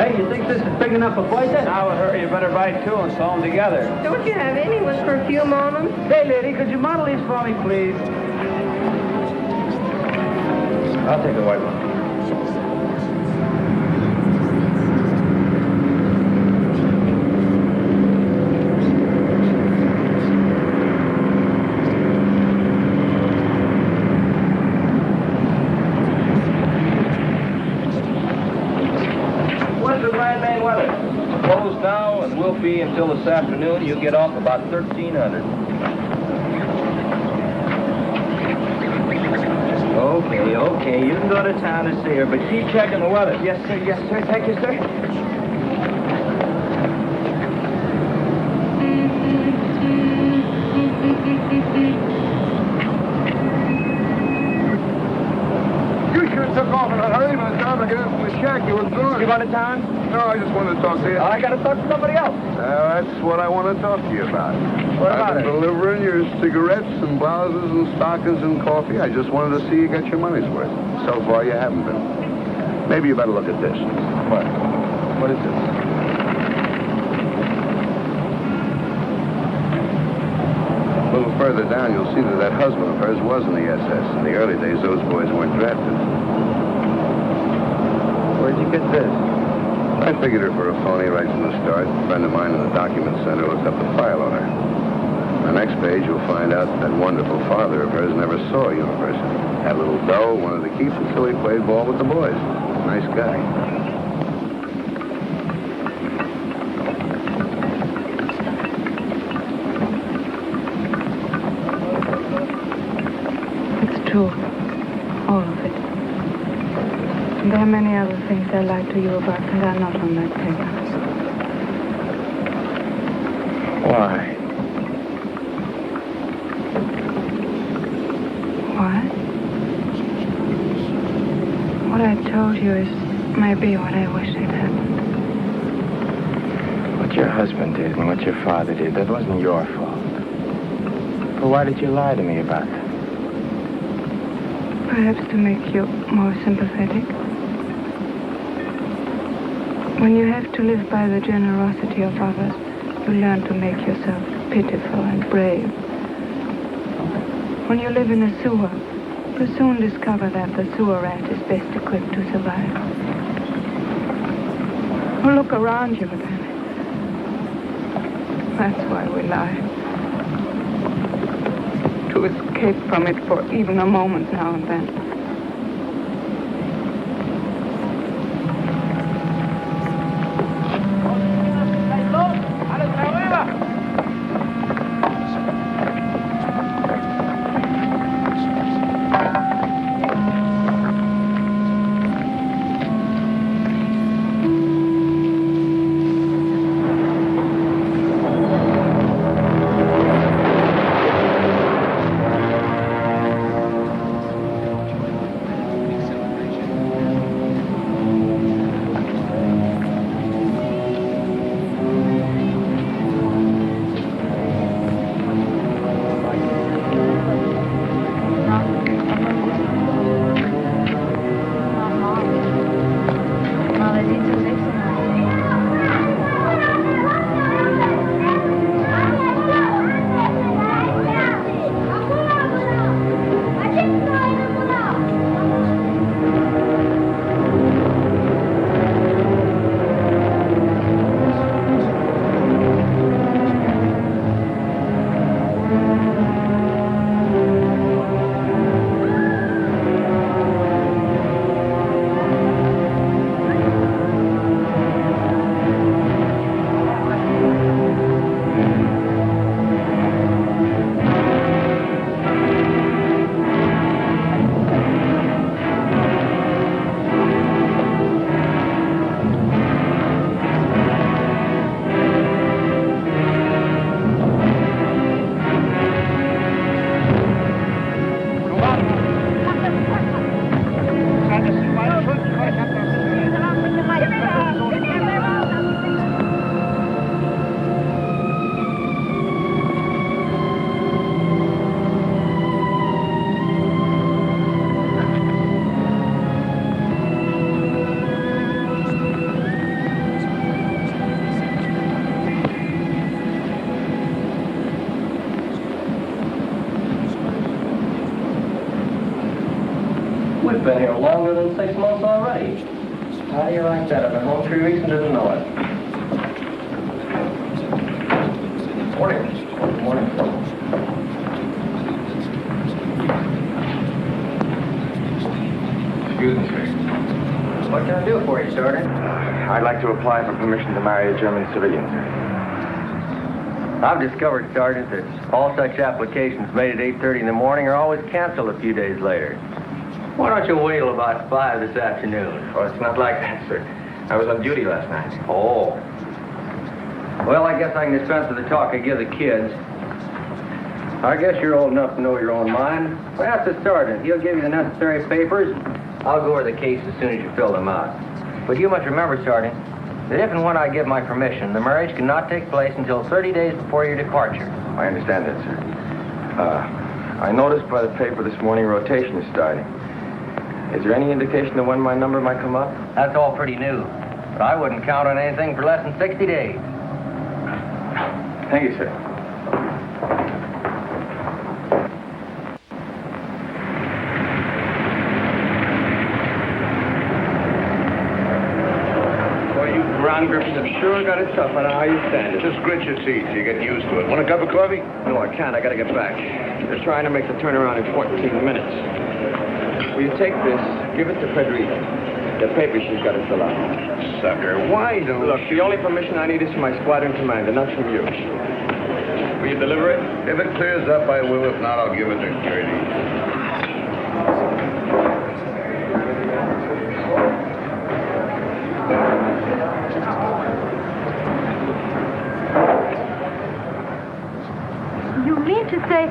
Hey, you think this is big enough for boys? Now, hurry, you better buy two and sew them together. Don't you have any with perfume on them? Hey, lady, could you model these for me, please? I'll take the white one. Be until this afternoon. You get off about 1,300. Okay, you can go to town to see her, but keep checking the weather. Yes, sir. Thank you, sir. You sure took off in a hurry. By the time I get into the shack, you were gone. You going to town? No, I just wanted to talk to you. I got to talk to somebody else. That's what I want to talk to you about. What about I've been delivering your cigarettes and blouses and stockings and coffee. I just wanted to see you get your money's worth. So far, you haven't been. Maybe you better look at this. What? What is this? A little further down, you'll see that that husband of hers was in the SS. In the early days, those boys weren't drafted. Where'd you get this? I figured her for a phony right from the start. A friend of mine in the document center looked up the file on her. On the next page, you'll find out that wonderful father of hers never saw a university. Had a little dough, wanted to keep it, so he played ball with the boys. Nice guy. It's true. All of it. There are many other things I lied to you about that are not on that paper. Why? What? What I told you is maybe what I wish had happened. What your husband did and what your father did, that wasn't your fault. But why did you lie to me about that? Perhaps to make you more sympathetic. When you have to live by the generosity of others, you learn to make yourself pitiful and brave. When you live in a sewer, you soon discover that the sewer rat is best equipped to survive. Well, look around you then. That's why we lie. To escape from it for even a moment now and then. We've been here longer than 6 months already. How do you like that? I've been home 3 weeks and didn't know it. Morning. Morning. Excuse me, sir. What can I do for you, Sergeant? I'd like to apply for permission to marry a German civilian, sir. I've discovered, Sergeant, that all such applications made at 8:30 in the morning are always canceled a few days later. Why don't you wait till about 5 this afternoon? Well, it's not like that, sir. I was on duty last night. Oh. Well, I guess I can dispense with the talk I give the kids. I guess you're old enough to know your own mind. Well, ask the sergeant. He'll give you the necessary papers. I'll go over the case as soon as you fill them out. But you must remember, Sergeant, that if and when I give my permission, the marriage cannot take place until 30 days before your departure. I understand that, sir. I noticed by the paper this morning rotation is starting. Is there any indication of when my number might come up? That's all pretty new. But I wouldn't count on anything for less than 60 days. Thank you, sir. Ron Griffin have sure got it tough. I don't know how you stand it. Just grit your teeth. You're getting used to it. Want a cup of coffee? No, I can't. I gotta get back. They're trying to make the turnaround in 14 minutes. Will you take this? Give it to Frederica. The paper she's got to fill out. Sucker, why don't Look, the only permission I need is from my squadron commander, not from you. Will you deliver it? If it clears up, I will. If not, I'll give it to Gertie. You mean to say,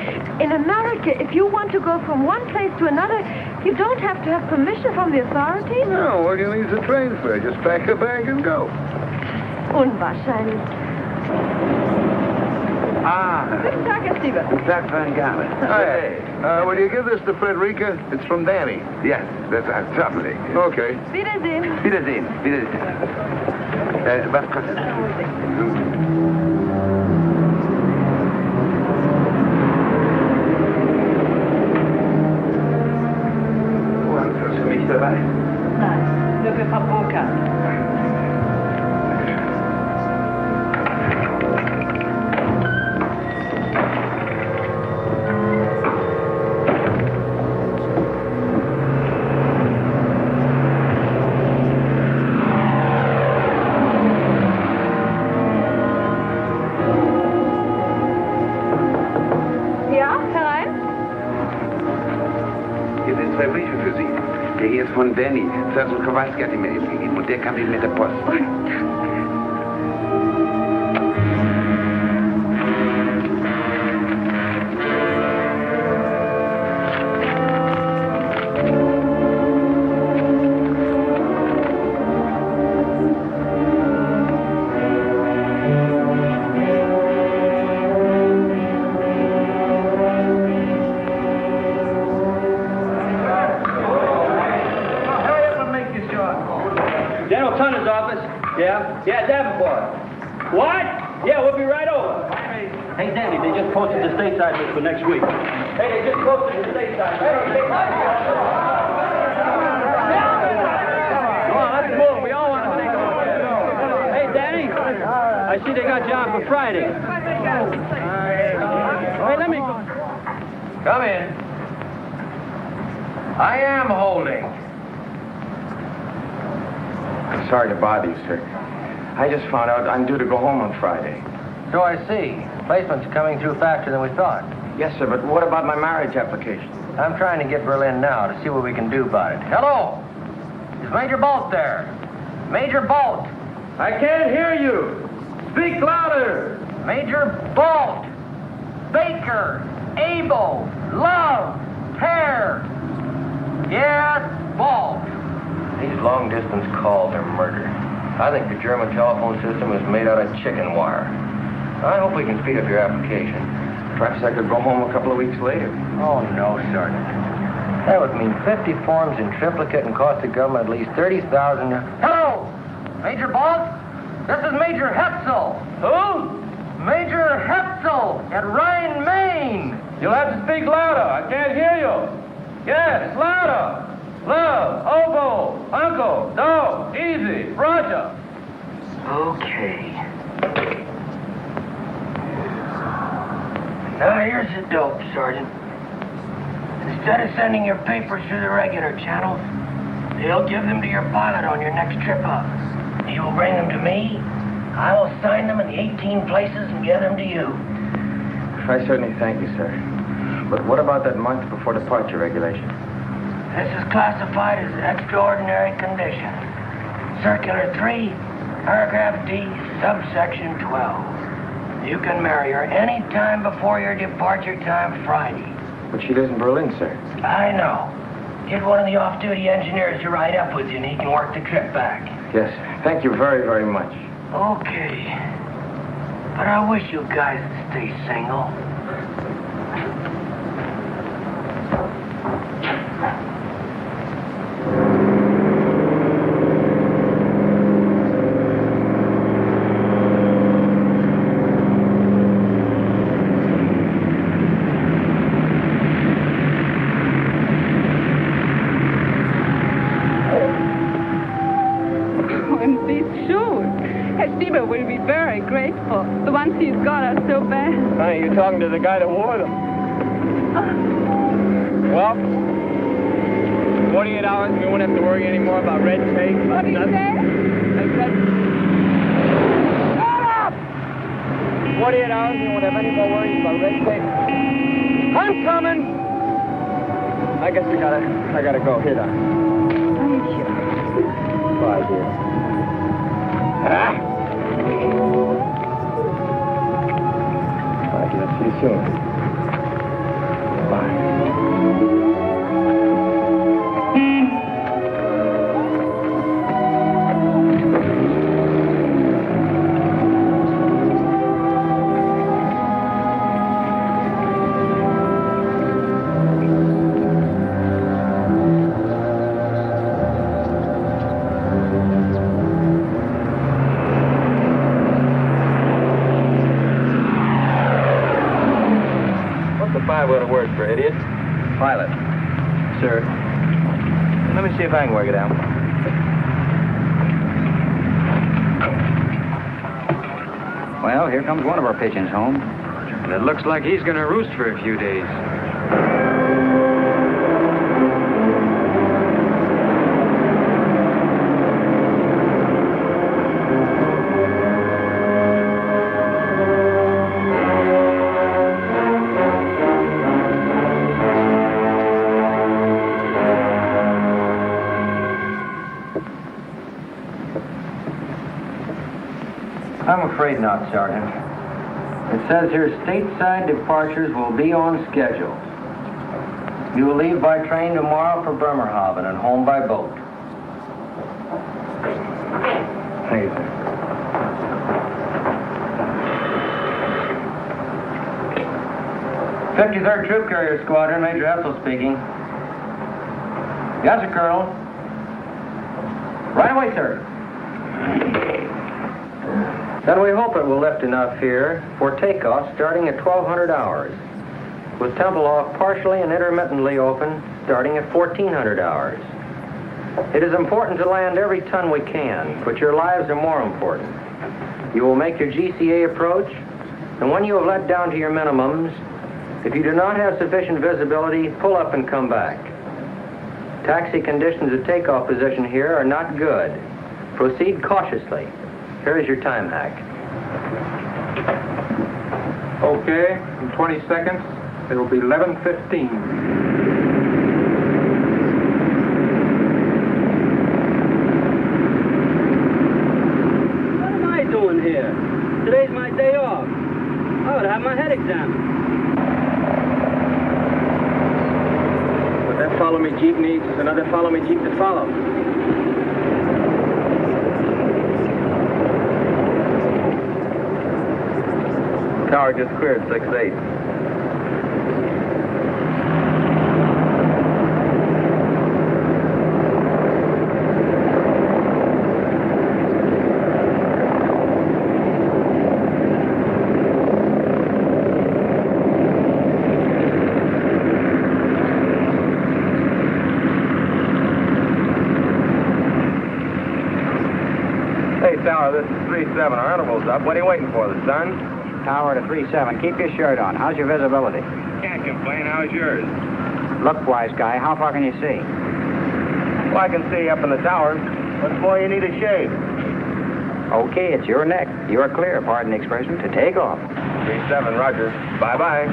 in America, if you want to go from one place to another, you don't have to have permission from the authorities? No, all you need is a train fare. Just pack a bag and go. Unwahrscheinlich. Guten Tag, Herr Stieber. Guten Tag, Van Galen. Hey, will you give this to Frederica? It's from Danny. Yes, that's certainly. Okay. Wiedersehen. Wiedersehen. Was kostet das? Was für mich dabei? Nein, nur für Frau Burkhardt. Der hier ist von Danny. Sergeant Kowalski hat ihn mir eben gegeben und der kam eben mit der Post. Yeah, Davenport. What? Yeah, we'll be right over. Hey, Danny, they just posted the stateside list for next week. Hey, they just posted the stateside list. Come on, let's move. We all want to take a look. Hey, Danny, I see they got you on for Friday. Hey, let me go. Come in. I am holding. I'm sorry to bother you, sir. I just found out I'm due to go home on Friday. So I see. Placement's coming through faster than we thought. Yes, sir, but what about my marriage application? I'm trying to get Berlin now to see what we can do about it. Hello? Is Major Bolt there? Major Bolt! I can't hear you. Speak louder. Major Bolt! Baker! Abel! Love! Pear! Yes, Bolt! These long-distance calls are murder. I think the German telephone system is made out of chicken wire. I hope we can speed up your application. Perhaps I could go home a couple of weeks later. Oh, no, Sergeant. That would mean 50 forms in triplicate and cost the government at least $30,000. Hello! Major Bolt? This is Major Hetzel. Who? Major Hetzel at Rhine, Maine. You'll have to speak louder. I can't hear you. Yes, louder. Love, oboe, uncle, dog, easy, Roger. Okay. Now here's the dope, Sergeant. Instead of sending your papers through the regular channels, they'll give them to your pilot on your next trip up. He will bring them to me. I will sign them in the 18 places and get them to you. I certainly thank you, sir. But what about that month before departure regulation? This is classified as extraordinary condition. Circular 3, paragraph D, subsection 12. You can marry her any time before your departure time Friday. But she lives in Berlin, sir. I know. Get one of the off-duty engineers to ride up with you and he can work the trip back. Yes, thank you very, very much. Okay. But I wish you guys would stay single. Grateful. The ones he's got are so bad. Honey, you're talking to the guy that wore them. Well, 48 hours, we won't have to worry anymore about red tape. What did you say? I said... Shut up! 48 hours, we won't have any more worries about red tape. I'm coming! I guess I gotta go. Here, Doc. Thank you. Bye, dear. Ah! See you soon. Bye. pilot. Sir. Let me see if I can work it out. Well, here comes one of our pigeons home. And it looks like he's going to roost for a few days. I'm afraid not, Sergeant. It says here stateside departures will be on schedule. You will leave by train tomorrow for Bremerhaven and home by boat. Thank you, sir. "53rd Troop Carrier Squadron, Major Hessel speaking. Yes, sir, Colonel. Right away, sir. Then we hope it will lift enough here for takeoff starting at 1200 hours, with Tempelhof partially and intermittently open starting at 1400 hours. It is important to land every ton we can, but your lives are more important. You will make your GCA approach, and when you have let down to your minimums, if you do not have sufficient visibility, pull up and come back. Taxi conditions at takeoff position here are not good. Proceed cautiously. Here is your time hack." Okay, in 20 seconds, it'll be 11:15. What am I doing here? Today's my day off. I would have my head examined. What that follow-me Jeep needs is another follow-me Jeep to follow. Tower just cleared 6-8. Hey, Tower, this is 3-7. Our interval's up. What are you waiting for, the sun? Tower to 3-7. Keep your shirt on. How's your visibility? Can't complain. How's yours? Look, wise guy, how far can you see? Well, I can see up in the tower. What's more, you need a shave. Okay, it's your neck. You are clear, pardon the expression, to take off. 3-7, Roger. Bye-bye.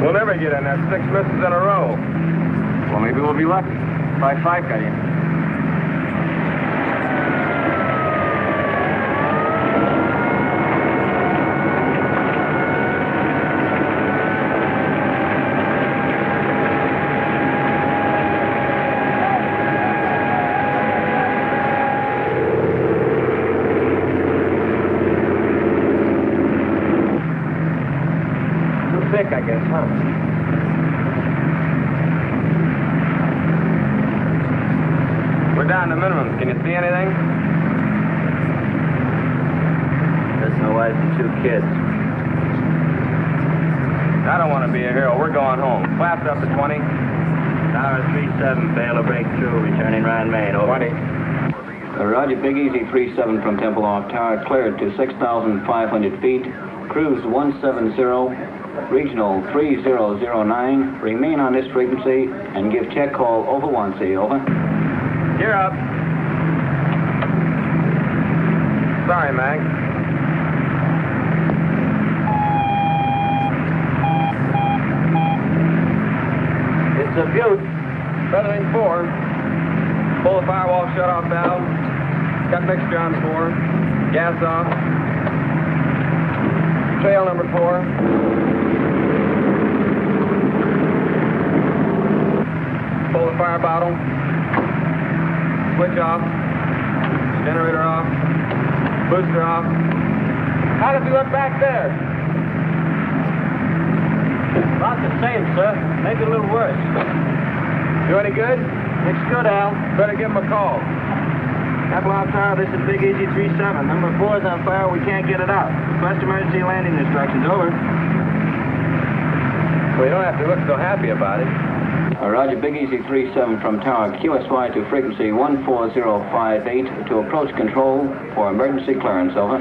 We'll never get in. That's 6 misses in a row. Well, maybe we'll be lucky. Try 5 got in. Too thick, I guess, huh? We're down to minimums. Can you see anything? Just my wife and 2 kids. I don't want to be a hero. We're going home. Flaps up to 20. Tower 3-7, fail to break through, returning round main, over. 20. Roger, Big Easy 3-7 from Tempelhof Tower, cleared to 6,500 feet. Cruise 170, regional 3009. Remain on this frequency and give check call over 1C, over. You're up. Sorry, Mag. It's a Butte. Feathering 4. Pull the firewall shut-off valve. Got mixture on 4. Gas off. Trail number 4. Pull the fire bottle. Switch off. Generator off. Booster off. How does he look back there? About the same, sir. Maybe a little worse. Do any good? Looks good, Al. Better give him a call. Apple Tower, this is Big Easy 37. Number 4 is on fire. We can't get it out. Request emergency landing instructions. Over. Well, you don't have to look so happy about it. Roger, Big Easy 37 from Tower QSY to frequency 14058 to approach control for emergency clearance. Over.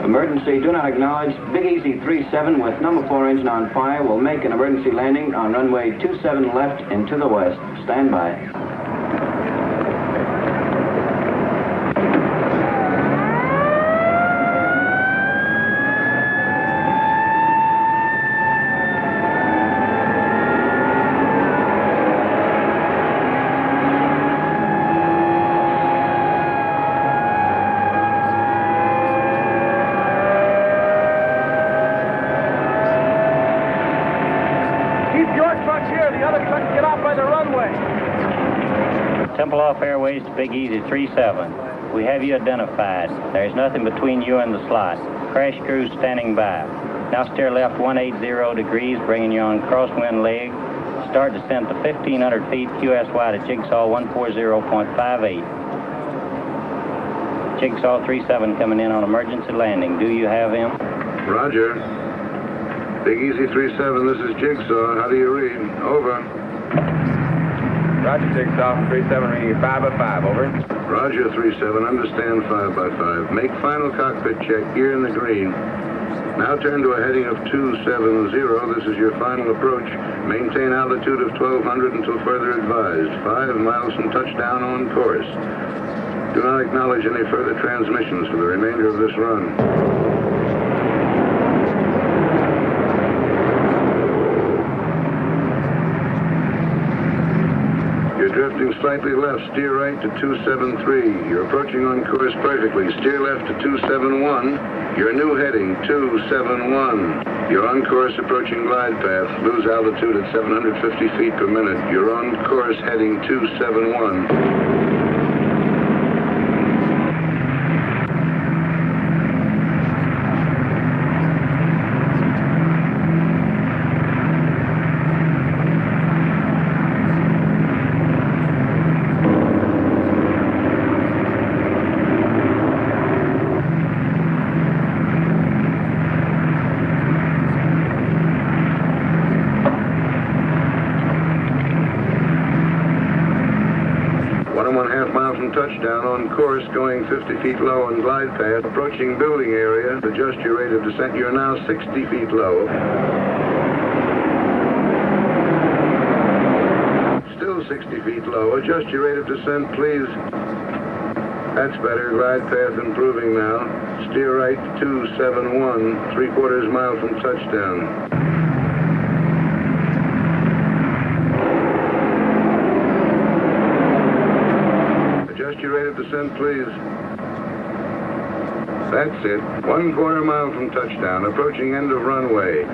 Emergency, do not acknowledge. Big Easy 37 with number 4 engine on fire will make an emergency landing on runway 27 left and to the west. Stand by. Tempelhof Airways to Big Easy 37. We have you identified. There is nothing between you and the slot. Crash crew standing by. Now steer left 180 degrees, bringing you on crosswind leg. Start descent to 1,500 feet, QSY to Jigsaw 140.58. Jigsaw 37 coming in on emergency landing. Do you have him? Roger. Big Easy 37, this is Jigsaw. How do you read? Over. Roger, Jigsaw, 37, reading 5 by 5, over. Roger, 37, understand 5 by 5. Make final cockpit check, gear in the green. Now turn to a heading of 270. This is your final approach. Maintain altitude of 1,200 until further advised. 5 miles from touchdown on course. Do not acknowledge any further transmissions for the remainder of this run. Drifting slightly left, steer right to 273. You're approaching on course perfectly. Steer left to 271. Your new heading, 271. You're on course approaching glide path. Lose altitude at 750 feet per minute. You're on course heading 271. Touchdown on course, going 50 feet low on glide path. Approaching building area. Adjust your rate of descent. You're now 60 feet low. Still 60 feet low. Adjust your rate of descent, please. That's better. Glide path improving now. Steer right 271, 3/4 mile from touchdown. Your rate of descent, please. That's it. 1/4 mile from touchdown. Approaching end of runway.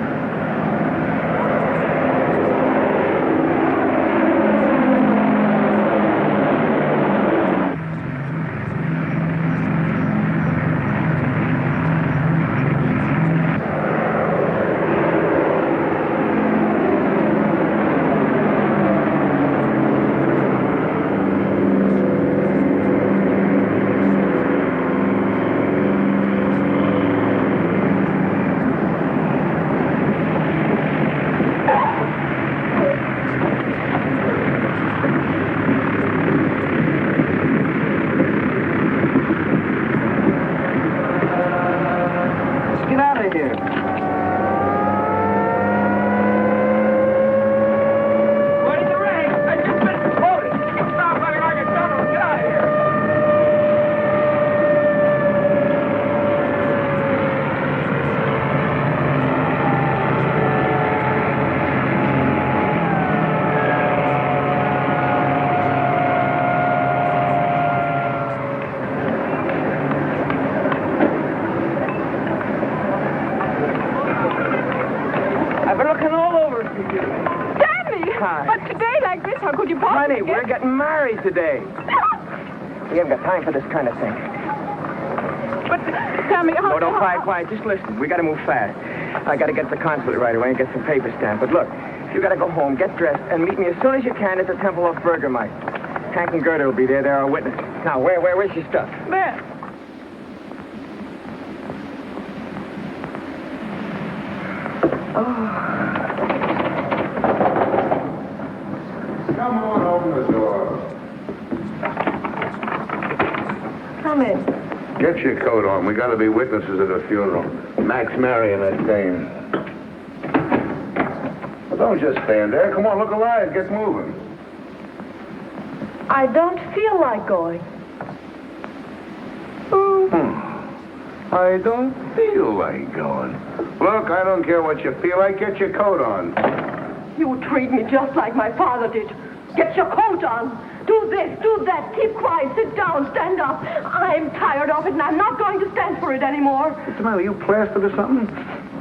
We're getting married today. We haven't got time for this kind of thing. Sammy. No, don't quiet. Just listen. We got to move fast. I got to get to the consulate right away and get some paper stamped. But look, you got to go home, get dressed, and meet me as soon as you can at the Temple of Burgermeister. Hank and Gerda will be there. They're our witnesses. Now, where's your stuff? There. Come on, open the door. Come in. Get your coat on. We got to be witnesses at a funeral. Max marrying that dame. Well, don't just stand there. Come on, look alive. Get moving. I don't feel like going. I don't feel like going. Look, I don't care what you feel like. Get your coat on. You treat me just like my father did. Get your coat on. Do this, do that. Keep quiet. Sit down. Stand up. I'm tired of it, and I'm not going to stand for it anymore. What's the matter? You plastered or something?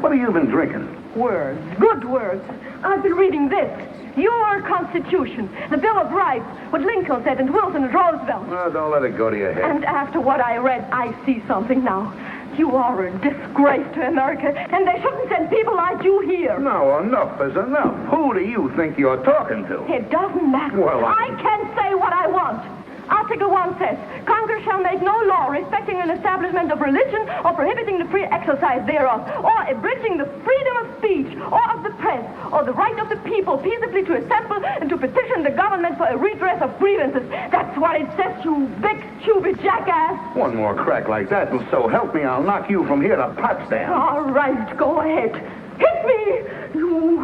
What have you been drinking? Words. Good words. I've been reading this. Your Constitution. The Bill of Rights. What Lincoln said and Wilson and Roosevelt. Oh, don't let it go to your head. And after what I read, I see something now. You are a disgrace to America, and they shouldn't send people like you here. No, enough is enough. Who do you think you're talking to? It doesn't matter. Well, I can say what I want. Article 1 says, Congress shall make no law respecting an establishment of religion or prohibiting the free exercise thereof, or abridging the freedom of speech or of the press, or the right of the people peaceably to assemble and to petition the government for a redress of grievances. That's what it says, you big, stupid jackass. One more crack like that, and so help me, I'll knock you from here to Potsdam. All right, go ahead. Hit me, you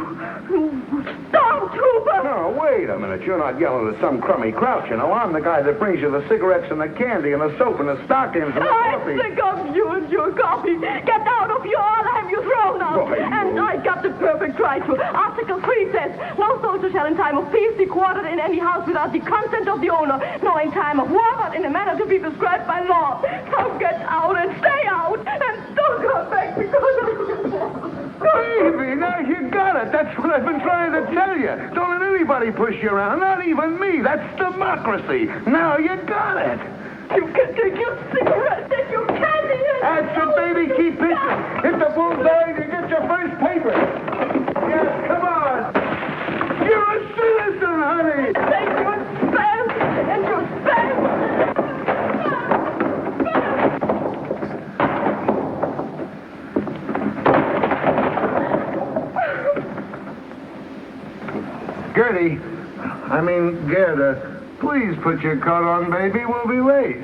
stormtrooper! No, wait a minute. You're not yelling at some crummy grouch, you know. I'm the guy that brings you the cigarettes and the candy and the soap and the stockings and the coffee. I'm sick of you and your coffee. Get out of here, I'll have you thrown out. Boy, and I got the perfect right to. Article 3 says, no soldier shall in time of peace be quartered in any house without the consent of the owner, nor in time of war, but in a manner to be prescribed by law. So get out and stay out, and don't come back because of Baby, now you got it. That's what I've been trying to tell you. Don't let anybody push you around, not even me. That's democracy. Now you got it. You can take your cigarettes and your candy and... That's it, baby. Keep pitching. Hit the bullseye and you get your first paper. Yes, come on. You're a citizen, honey. Take your spam and your spam. Gertie, Gerda, please put your coat on, baby. We'll be late.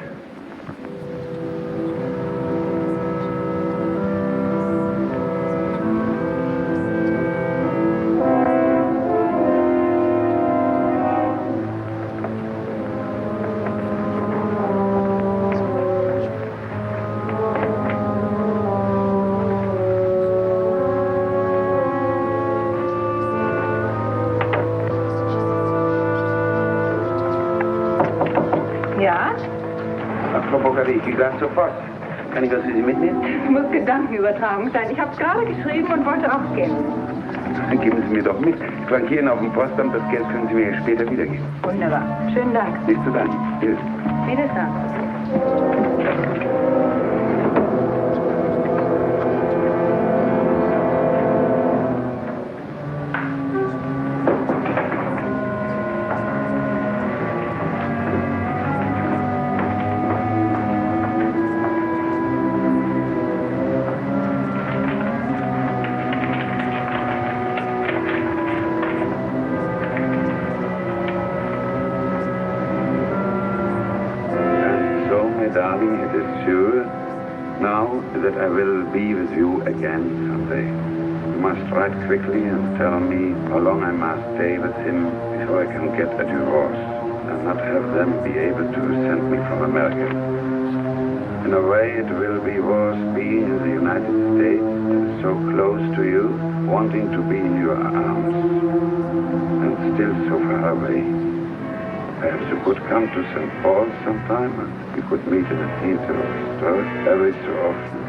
Ja? Apropos, ich gehe gleich zur Post. Kann ich das für Sie mitnehmen? Es muss Gedankenübertragung sein. Ich habe gerade geschrieben und wollte auch gehen. Dann geben Sie mir doch mit. Ich flankiere Ihnen auf dem Postamt. Das Geld können Sie mir später wiedergeben. Wunderbar. Schönen Dank. Nicht zu danken. Tschüss. Wiedersehen. Darling, it is sure now that I will be with you again someday. You must write quickly and tell me how long I must stay with him before I can get a divorce and not have them be able to send me from America. In a way, it will be worse being in the United States, so close to you, wanting to be in your arms, and still so far away. Perhaps you could come to St. Paul sometime and we could meet in a theater or store every so often.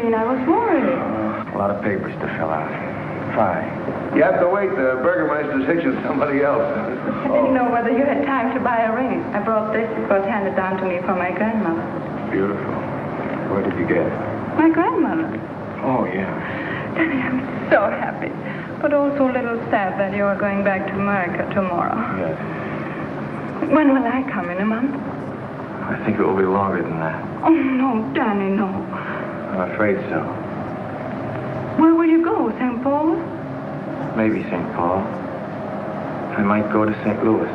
mean I was worried. A lot of papers to fill out. Fine. You have to wait. The Burgermeister's hitching somebody else. I didn't know whether you had time to buy a ring. I brought this. It was handed down to me from my grandmother. Beautiful. Where did you get it? My grandmother. Oh, yeah. Daddy, I'm so happy. But also a little sad that you are going back to America tomorrow. Yes. When will I come? In a month? I think it will be longer than that. Oh, no, Danny, no. I'm afraid so. Where will you go? St. Paul? Maybe St. Paul. I might go to St. Louis.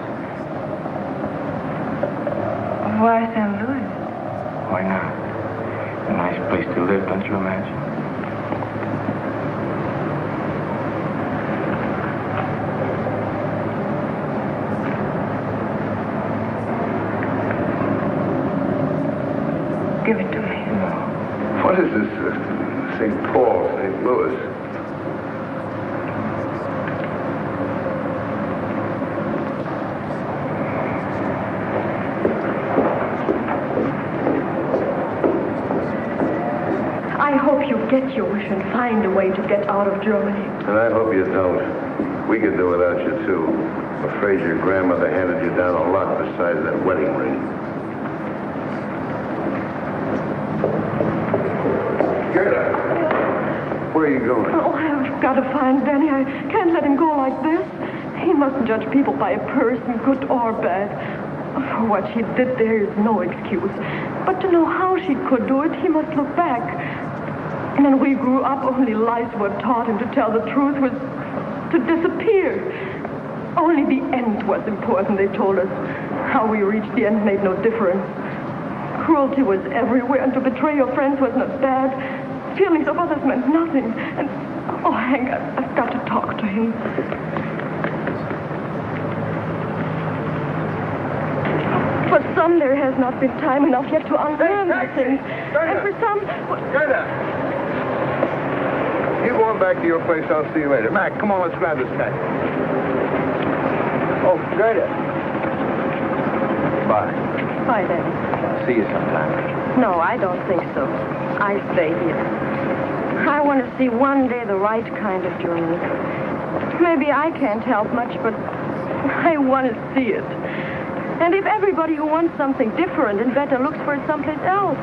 Why St. Louis? Why not? A nice place to live, don't you imagine? Give it to me. What is this? St. Paul, St. Louis? I hope you get your wish and find a way to get out of Germany. And I hope you don't. We could do without you, too. I'm afraid your grandmother handed you down a lot besides that wedding ring. Gerda, where are you going? Oh, I've got to find Benny. I can't let him go like this. He mustn't judge people by a person, good or bad. For what she did there is no excuse. But to know how she could do it, he must look back. And when we grew up, only lies were taught him to tell the truth was to disappear. Only the end was important, they told us. How we reached the end made no difference. Cruelty was everywhere, and to betray your friends was not bad. Feelings of others meant nothing. And, oh, Hank, I've got to talk to him. For some, there has not been time enough yet to unlearn the things. And for some... Gerda! You go on back to your place. I'll see you later. Mac, come on, let's grab this taxi. Oh, Gerda. Bye. Bye, Daddy. See you sometime. No, I don't think so. I stay here. I want to see one day the right kind of Germany. Maybe I can't help much, but I want to see it. And if everybody who wants something different and better looks for it someplace else,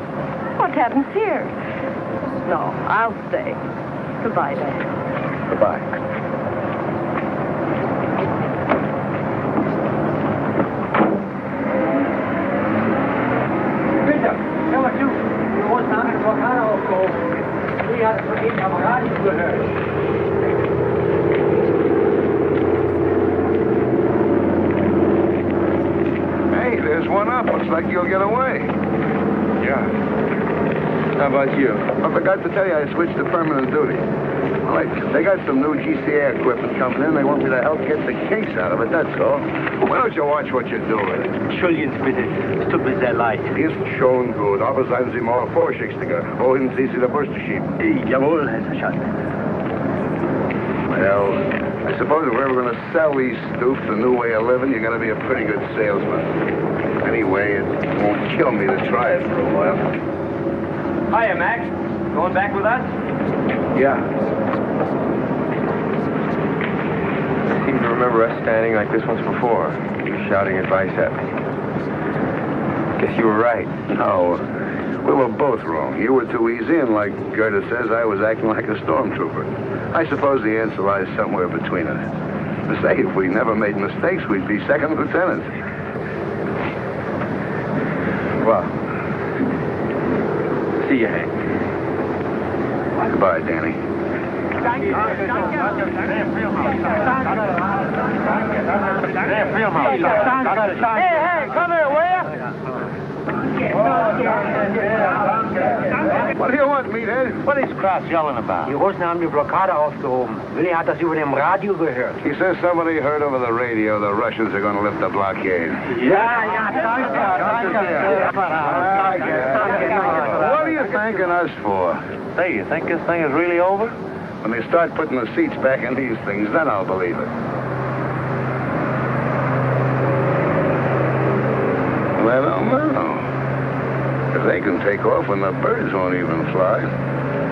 what happens here? No, I'll stay. Goodbye, Dad. Goodbye. Bitte, hör mal zu. Du musst eine andere Blockade aufgehoben. Die hat von Ihnen am Radio gehört. Hey, there's one up. Looks like you'll get away. Yeah. How about you? I forgot to tell you I switched to permanent duty. Well, they got some new GCA equipment coming in. They want me to help get the kinks out of it, that's all. Why don't you watch what you're doing? Entschuldigen Sie bitte. Es tut mir sehr leid. Ist schon gut, aber seien Sie mal vorsichtiger. Wohin Sie der Bürste schieben? Jawohl, Herr Sergeant. Well, I suppose if we're ever going to sell these stoops a new way of living, you're going to be a pretty good salesman. Anyway, it won't kill me to try it for a while. Hiya, Max. Going back with us? Yeah. I seem to remember us standing like this once before. You shouting advice at me. Guess you were right. No, we were both wrong. You were too easy, and like Gerda says, I was acting like a stormtrooper. I suppose the answer lies somewhere between us. Say, if we never made mistakes, we'd be second lieutenants. Well, see you, Hank. Goodbye, Danny. Hey, come here, will you? What do you want, meathead? What is Kraus yelling about? Die Russen haben die Blockade aufgehoben. Willi hat das über dem Radio gehört. He says somebody heard over the radio the Russians are going to lift the blockade. Ja, danke. What are you thanking us for? Say, you think this thing is really over? When they start putting the seats back in these things, then I'll believe it. Well, I don't know. If they can take off when the birds won't even fly.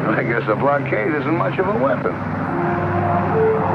I guess a blockade isn't much of a weapon.